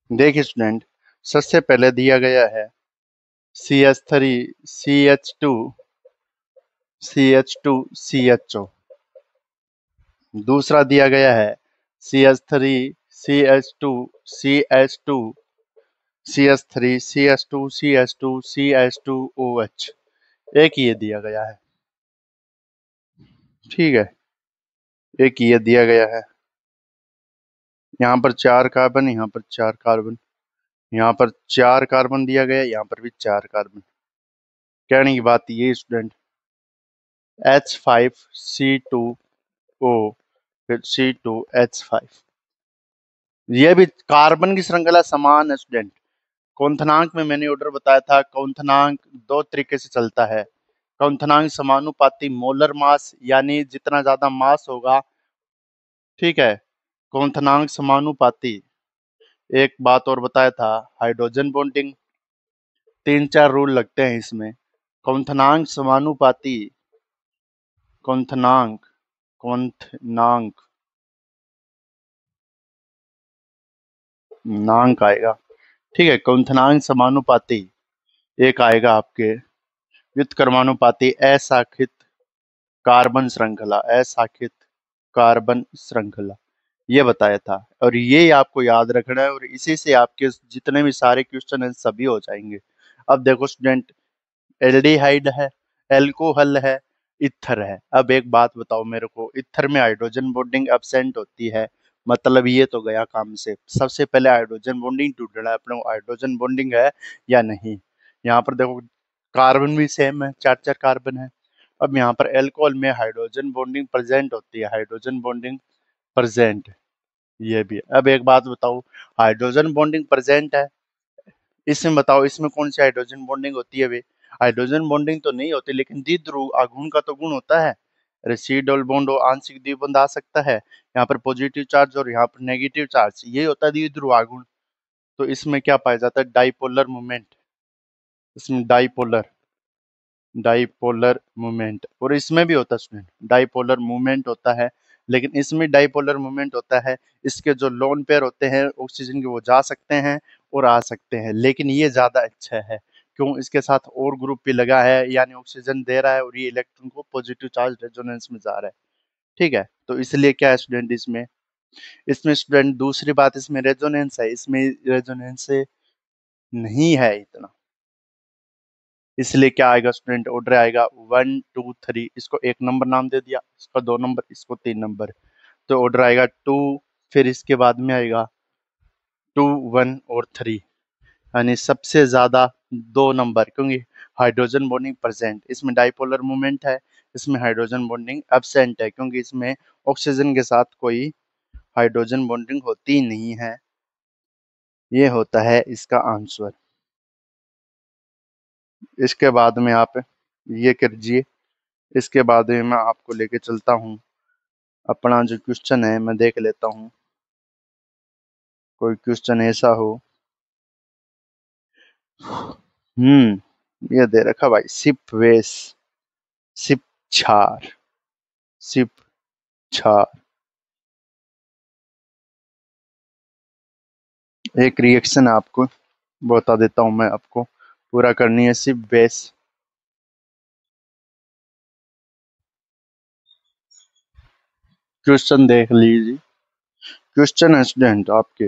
देखिए स्टूडेंट, सबसे पहले दिया गया है CH3 CH2 CH2 CHO। दूसरा दिया गया है CH3 CH2 CH2 CH3 CH2 CH2 CH2OH। एक ये दिया गया है, ठीक है, एक ये दिया गया है। यहाँ पर 4 कार्बन, यहाँ पर 4 कार्बन, यहाँ पर 4 कार्बन दिया गया, यहाँ पर भी 4 कार्बन। कहने की बात ये स्टूडेंट, H5C2O फिर C2H5। ये भी कार्बन की श्रृंखला समान है स्टूडेंट। क्वथनांक में मैंने ऑर्डर बताया था, क्वथनांक दो तरीके से चलता है। क्वथनांक समानुपाती मोलर मास, यानी जितना ज्यादा मास होगा, ठीक है, क्वथनांक समानुपाती। एक बात और बताया था, हाइड्रोजन बॉन्डिंग। तीन चार रूल लगते हैं इसमें। क्वथनांक समानुपाती, क्वथनांक, क्वथनांक, नांक आएगा, ठीक है, क्वथनांक समानुपाती। एक आएगा आपके व्युत्क्रमानुपाती अशाखित कार्बन श्रृंखला, अशाखित कार्बन श्रृंखला, ये बताया था। और ये आपको याद रखना है, और इसी से आपके जितने भी सारे क्वेश्चन हैं सभी हो जाएंगे। अब देखो स्टूडेंट, एल्डिहाइड है, एल्कोहल है, इथर है। अब एक बात बताओ मेरे को, इथर में हाइड्रोजन बॉन्डिंग एब्सेंट होती है, मतलब ये तो गया काम से। सबसे पहले हाइड्रोजन बॉन्डिंग ढूंढना है अपने को, हाइड्रोजन बॉन्डिंग है या नहीं। यहाँ पर देखो कार्बन भी सेम है, चार चार कार्बन है। अब यहाँ पर एल्कोहल में हाइड्रोजन बॉन्डिंग प्रेजेंट होती है, हाइड्रोजन बॉन्डिंग प्रेजेंट, ये भी है। अब एक बात बताओ, हाइड्रोजन बॉन्डिंग प्रेजेंट है, इसमें बताओ इसमें कौन सी हाइड्रोजन बॉन्डिंग होती है वे? हाइड्रोजन बॉन्डिंग तो नहीं होती, लेकिन द्विध्रुव आघूर्ण का तो गुण होता है। अरे सी डबल बॉन्ड हो, आंशिक द्विबंध आ सकता है, यहाँ पर पॉजिटिव चार्ज और यहाँ पर नेगेटिव चार्ज, ये होता है द्विध्रुव आघूर्ण। तो इसमें क्या पाया जाता है? Dipolar movement. इसमें डाइपोलर, डाइपोलर मूवमेंट, और इसमें भी होता है स्टूडेंट, डाइपोलर मूवमेंट होता है। लेकिन इसमें डाइपोलर मूवमेंट होता है, इसके जो लोन पेयर होते हैं ऑक्सीजन के, वो जा सकते हैं और आ सकते हैं, लेकिन ये ज्यादा अच्छा है। क्यों? इसके साथ और ग्रुप भी लगा है, यानी ऑक्सीजन दे रहा है और ये इलेक्ट्रॉन को पॉजिटिव चार्ज रेजोनेंस में जा रहा है, ठीक है। तो इसलिए क्या है स्टूडेंट, इसमें, इसमें स्टूडेंट दूसरी बात, इसमें रेजोनेंस है, इसमें रेजोनेंस नहीं है इतना। इसलिए क्या आएगा स्टूडेंट? ऑर्डर आएगा 1 2 3। इसको एक नंबर नाम दे दिया, इसको 2 नंबर, इसको 3 नंबर। तो ऑर्डर आएगा 2, फिर इसके बाद में आएगा 2 1 और 3, यानी सबसे ज्यादा 2 नंबर, क्योंकि हाइड्रोजन बॉन्डिंग प्रेजेंट, इसमें डाइपोलर मूवमेंट है, इसमें हाइड्रोजन बॉन्डिंग एब्सेंट है, क्योंकि इसमें ऑक्सीजन के साथ कोई हाइड्रोजन बॉन्डिंग होती नहीं है। ये होता है इसका आंसर। इसके बाद में आप ये कीजिए, इसके बाद में मैं आपको लेके चलता हूँ, अपना जो क्वेश्चन है मैं देख लेता हूँ, कोई क्वेश्चन ऐसा हो। ये दे रखा भाई, सिप वेस, सिप छार, सिप छार। एक रिएक्शन आपको बता देता हूँ मैं, आपको पूरा करनी है सिप वेस। क्वेश्चन देख लीजिए, क्वेश्चन है स्टूडेंट आपके,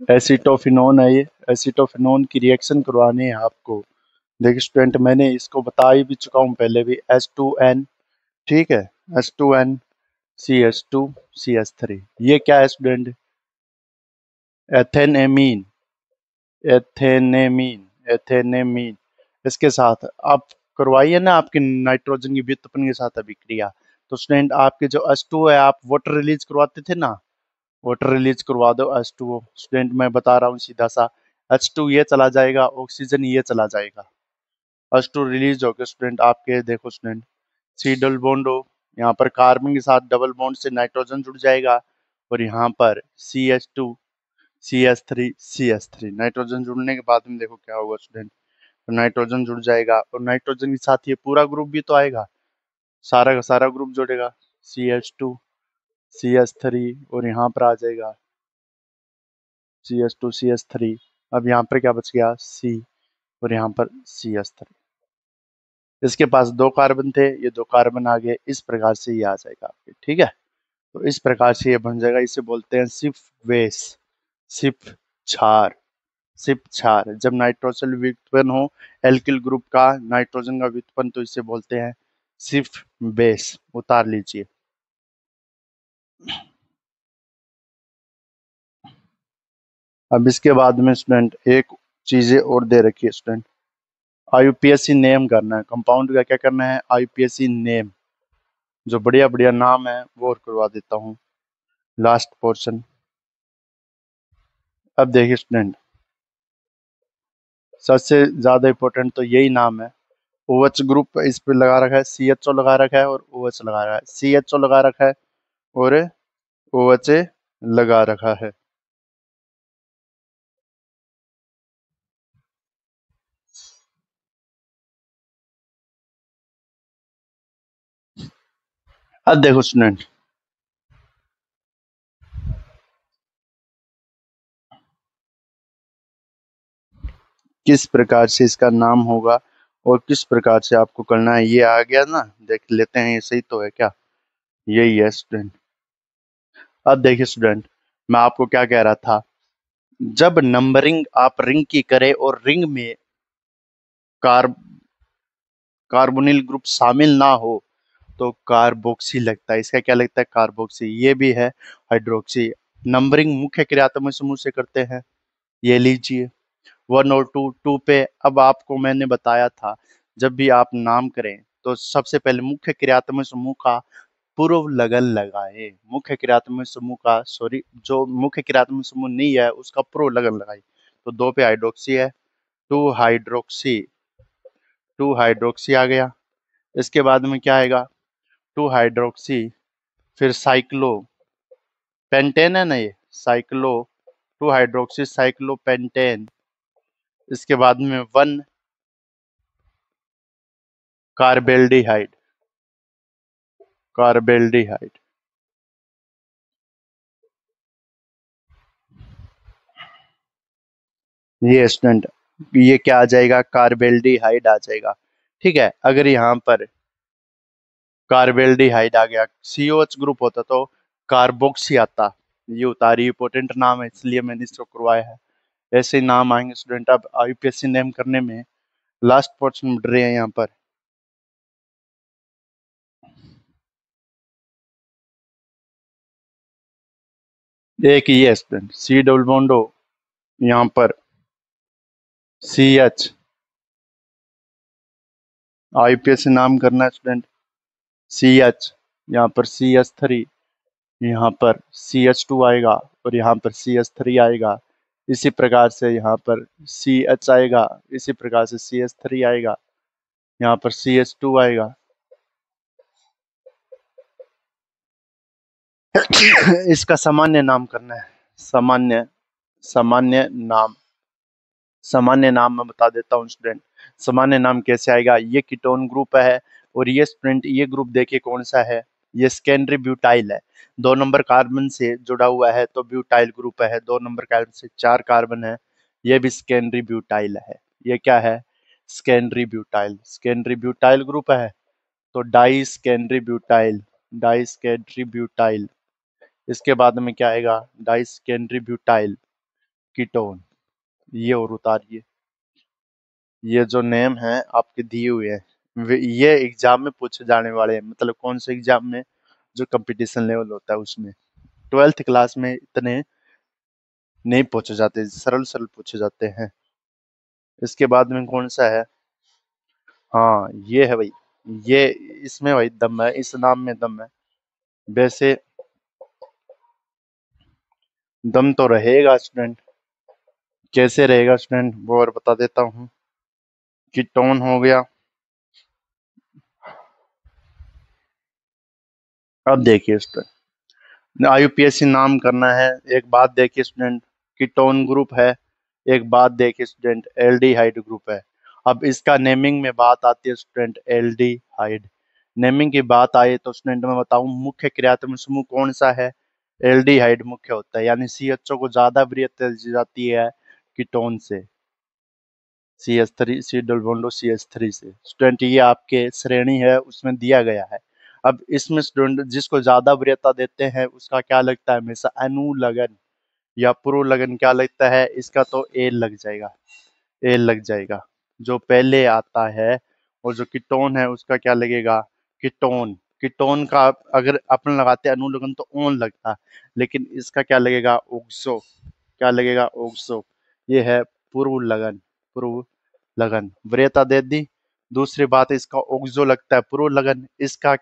एसिटोफिनोन है ये, एसिटोफिनोन की रिएक्शन करवानी है आपको। देखिए स्टूडेंट, मैंने इसको बता ही भी चुका हूँ पहले भी, H2N, ठीक है, H2N CH2 CH3। ये क्या है स्टूडेंट? एथेनेमीन, एथेनेमीन, एथेनेमीन। इसके साथ आप करवाइए ना आपकी नाइट्रोजन की व्युत्पन्न के साथ अभिक्रिया। तो स्टूडेंट आपके जो H2 है, आप वाटर रिलीज करवाते थे ना, वाटर रिलीज करवा दो H2O। स्टूडेंट मैं बता रहा हूँ सीधा सा, H2 ये चला जाएगा, ऑक्सीजन ये चला जाएगा, H2 रिलीज हो गया स्टूडेंट आपके। देखो स्टूडेंट, सी डबल बॉन्ड हो, यहाँ पर कार्बन के साथ डबल बॉन्ड से नाइट्रोजन जुड़ जाएगा, और यहाँ पर CH2 CH3 CH3, नाइट्रोजन जुड़ने के बाद में देखो क्या होगा स्टूडेंट, तो नाइट्रोजन जुड़ जाएगा, और नाइट्रोजन के साथ ये पूरा ग्रुप भी तो आएगा, सारा का सारा ग्रुप जुड़ेगा, CH2 CH3, और यहाँ पर आ जाएगा CH2 CH3। अब यहाँ पर क्या बच गया? C, और यहाँ पर CH3। इसके पास 2 कार्बन थे, ये 2 कार्बन आ गए, इस प्रकार से ये आ जाएगा आपके, ठीक है। तो इस प्रकार से ये बन जाएगा, इसे बोलते हैं सिप वेस, सिप छार, सिप छार। जब नाइट्रोजन व्युत्पन्न हो एल्किल ग्रुप का, नाइट्रोजन का व्युत्पन्न, तो इसे बोलते हैं सिप बेस। उतार लीजिए। अब इसके बाद में स्टूडेंट एक चीजें और दे रखी है स्टूडेंट, आईयूपीएसी नेम करना है, कंपाउंड का क्या करना है? IUPAC name. जो बढ़िया बढ़िया नाम है वो और करवा देता हूँ। Last portion. अब देखिए स्टूडेंट, सबसे ज्यादा इंपॉर्टेंट तो यही नाम है। OH ग्रुप इस पे लगा रखा है, CHO लगा रखा है और OH लगा रखा है, CHO लगा रखा है और OH लगा रखा है। अब देखो स्टूडेंट, किस प्रकार से इसका नाम होगा और किस प्रकार से आपको करना है, ये आ गया ना। देख लेते हैं ये सही तो है क्या। यही है स्टूडेंट। अब देखिए स्टूडेंट, मैं आपको क्या कह रहा था। जब नंबरिंग आप रिंग की करें और रिंग में कार कार्बोनिल ग्रुप शामिल ना हो तो कार्बोक्सी लगता है। इसका क्या लगता है? कार्बोक्सी। ये भी है हाइड्रोक्सी। नंबरिंग मुख्य क्रियात्मक समूह से करते हैं। ये लीजिए 1 और 2 पे। अब आपको मैंने बताया था, जब भी आप नाम करें तो सबसे पहले मुख्य क्रियात्मक समूह का पूर्व लगन लगाए। मुख्य क्रियात्मक समूह का, सॉरी, जो मुख्य क्रियात्मक समूह नहीं है उसका पूर्व लगन लगाई। तो 2 पे हाइड्रोक्सी है, टू हाइड्रोक्सी, टू हाइड्रोक्सी आ गया। इसके बाद में क्या आएगा? टू हाइड्रोक्सी, फिर साइक्लो पेंटेन है ना, ये cyclo, two hydroxy cyclo pentane. इसके बाद में 1 कार्बेल्डिहाइड, कार्बेल्डिहाइड। ये स्टूडेंट, ये क्या आ जाएगा? कार्बेल्डिहाइड आ जाएगा। ठीक है, अगर यहाँ पर कार्बेल्डिहाइड आ गया, COH ग्रुप होता तो कार्बोक्सी आता। ये उतारी इंपॉर्टेंट नाम है इसलिए मैंने इसको करवाया है। ऐसे ही नाम आएंगे स्टूडेंट। अब IUPAC नेम करने में लास्ट पोर्शन बढ़ रहे हैं यहाँ पर। एक ये student C double bond O, यहाँ पर CH। IUPAC नाम करना है स्टूडेंट। CH, यहाँ पर CH3, यहाँ पर CH2 आएगा और यहाँ पर CH3 आएगा। इसी प्रकार से यहाँ पर CH आएगा, इसी प्रकार से CH3 आएगा, यहाँ पर CH2 आएगा। इसका सामान्य नाम करना है। सामान्य, सामान्य नाम, सामान्य नाम मैं बता देता हूँ स्टूडेंट। सामान्य नाम कैसे आएगा? ये कीटोन ग्रुप है और ये स्टूडेंट, ये ग्रुप देखिए कौन सा है। ये सेकेंडरी ब्यूटाइल है। 2 नंबर कार्बन से जुड़ा हुआ है तो ब्यूटाइल ग्रुप है। 2 नंबर कार्बन से 4 कार्बन है, ये भी सेकेंडरी ब्यूटाइल है। ये क्या है? Secondary butyl. Secondary butyl group है तो di secondary butyl, di secondary butyl. इसके बाद में क्या आएगा? Di secondary butyl ketone. ये और उतारिए। ये जो नेम है आपके दिए हुए हैं, ये एग्जाम में पूछे जाने वाले हैं। मतलब कौन से एग्जाम में? जो कंपटीशन लेवल होता है उसमें। 12th क्लास में इतने नहीं पूछे जाते, सरल सरल पूछे जाते हैं। इसके बाद में कौन सा है? हाँ ये है भाई। ये, इसमें भाई दम है, इस नाम में दम है। वैसे दम तो रहेगा स्टूडेंट। कैसे रहेगा स्टूडेंट वो और बता देता हूँ। कीटोन हो गया। अब देखिए स्टूडेंट, IUPAC नाम करना है। एक बात देखिए स्टूडेंट, कीटोन ग्रुप है। एक बात देखिए स्टूडेंट, एल्डिहाइड ग्रुप है। अब इसका नेमिंग में बात आती है स्टूडेंट, एल्डिहाइड। नेमिंग की बात आए तो स्टूडेंट मैं बताऊं, मुख्य क्रियात्मक समूह कौन सा है? एल्डिहाइड मुख्य होता है, यानी CHO को ज्यादा वरीयता दी जाती है कीटोन से। CH3, C double bond CH3 से। स्टूडेंट ये आपके श्रेणी है उसमें दिया गया है। अब इसमें स्टूडेंट जिसको ज्यादा वरीयता देते हैं उसका क्या लगता है? हमेशा अनुलग्न या पुरोलग्न क्या लगता है? इसका तो ए लग जाएगा, ए लग जाएगा। जो पहले आता है और जो कीटोन है उसका क्या लगेगा? कीटोन। कीटोन का अगर अपन लगाते हैं अनुलग्न तो ओन लगता, लेकिन इसका क्या लगेगा? ओक्सो। क्या लगेगा? ओक्सो। ये है पूर्व लगन, पूर्व लगन। वरीयता दे दी। दूसरी बात, इसका ओक्सो लगता है पूर्व लगन। इसका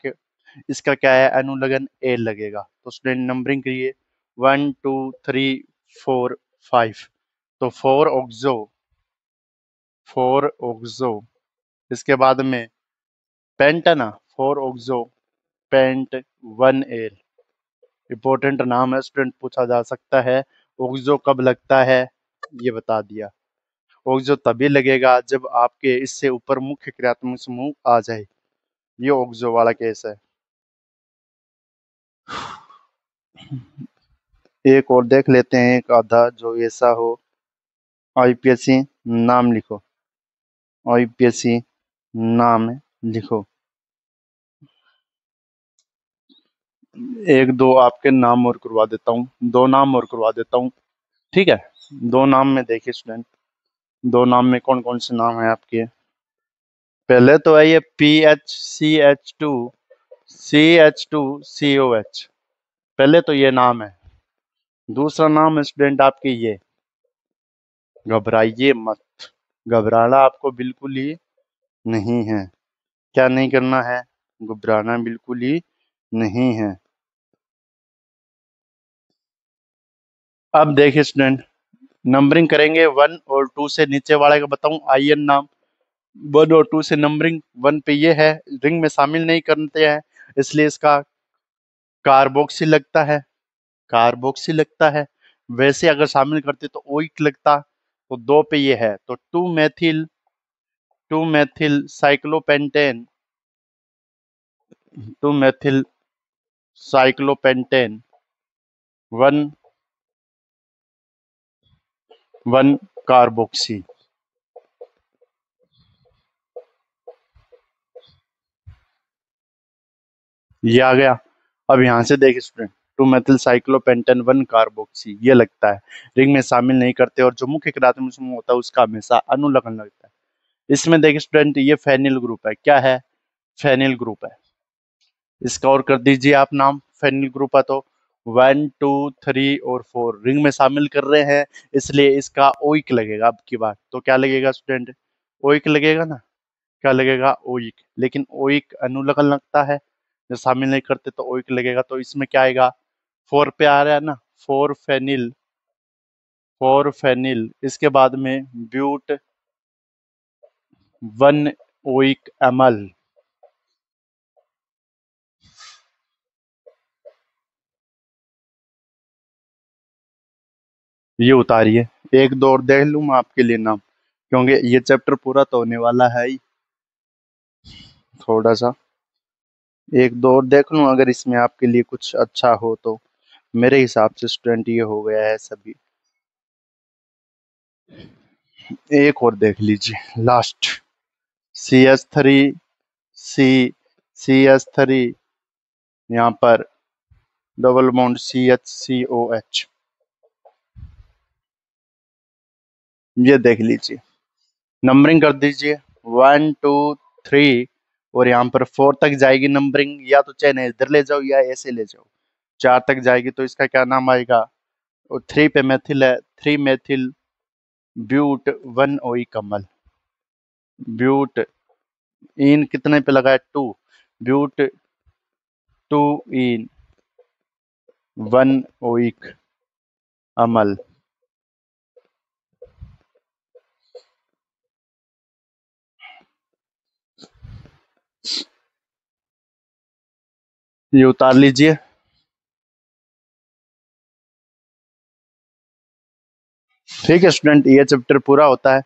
इसका क्या है, अनुलग्न ए लगेगा। तो स्टूडेंट नंबरिंग करिए, 1 2 3 4 5। तो फोर ऑक्सो, इसके बाद में पेंट है ना, 4 ऑक्सो पेंट 1 एल। इंपॉर्टेंट नाम है स्टूडेंट, पूछा जा सकता है। ऑक्सो कब लगता है, ये बता दिया। ऑक्सो तभी लगेगा जब आपके इससे ऊपर मुख्य क्रियात्मक समूह आ जाए। ये ऑक्सो वाला केस है। एक और देख लेते हैं, एक आधा जो ऐसा हो। आईपीएससी नाम लिखो, आईपीएससी नाम लिखो। एक दो आपके नाम और करवा देता हूँ, दो नाम और करवा देता हूँ, ठीक है। दो नाम में देखिए स्टूडेंट, दो नाम में कौन कौन से नाम है आपके। पहले तो है ये PHCH2CH2COH, पहले तो ये नाम है। दूसरा नाम है स्टूडेंट आपके ये, घबराइए मत, घबराना आपको बिल्कुल ही नहीं है। क्या नहीं करना है, घबराना बिल्कुल ही नहीं है। अब देखिए स्टूडेंट, नंबरिंग करेंगे 1 और 2 से। नीचे वाले का बताऊं आईएन नाम, 1 और 2 से नंबरिंग। 1 पे ये है, रिंग में शामिल नहीं करते हैं इसलिए इसका कार्बोक्सिल लगता है, कार्बोक्सिल लगता है। वैसे अगर शामिल करते तो ओइक लगता। तो 2 पे ये है, तो 2 methyl cyclopentane, 2 methyl cyclopentane 1 carboxy. ये आ गया। अब यहाँ से देखिए स्टूडेंट, 2 मेथिल साइक्लोपेंटेन 1 कार्बोक्सी ये लगता है, रिंग में शामिल नहीं करते, और जो मुख्य क्रियात्मक समूह होता है उसका हमेशा अनुलग्न लगता है। इसमें देखिए स्टूडेंट, ये फेनिल ग्रुप है। क्या है, फेनिल ग्रुप है। इसका और कर दीजिए आप नाम, फेनिल ग्रुप है तो 1 2 3 और 4 रिंग में शामिल कर रहे हैं, इसलिए इसका ओइक लगेगा। अब की बात तो क्या लगेगा स्टूडेंट, ओइक लगेगा ना। क्या लगेगा, ओइक। लेकिन ओइक अनुलग्न लगता है, जब शामिल नहीं करते तो ओइक लगेगा। तो इसमें क्या आएगा, 4 पे आ रहा है ना, 4 फेनिल, 4 फेनिल। इसके बाद में ब्यूट 1 ओइक एमल। ये उतारिए। एक दो और देख लूँ मैं आपके लिए नाम, क्योंकि ये चैप्टर पूरा तो होने वाला है ही। थोड़ा सा एक दो और देख लूँ, अगर इसमें आपके लिए कुछ अच्छा हो तो। मेरे हिसाब से स्टूडेंट ये हो गया है सभी। एक और देख लीजिए लास्ट, CS3, C CS3, यहाँ पर डबल बॉन्ड CHCOH। ये देख लीजिए, नंबरिंग कर दीजिए 1 2 3, और यहाँ पर 4 तक जाएगी नंबरिंग, या तो चेन इधर ले जाओ या ऐसे ले जाओ। 4 तक जाएगी तो इसका क्या नाम आएगा, और 3 पे मेथिल है, 3 मेथिल ब्यूट 1 ओई कमल। ब्यूट इन कितने पे लगा है, 2, ब्यूट 2 इन 1 ओइक अमल। ये उतार लीजिए। ठीक है स्टूडेंट, ये चैप्टर पूरा होता है।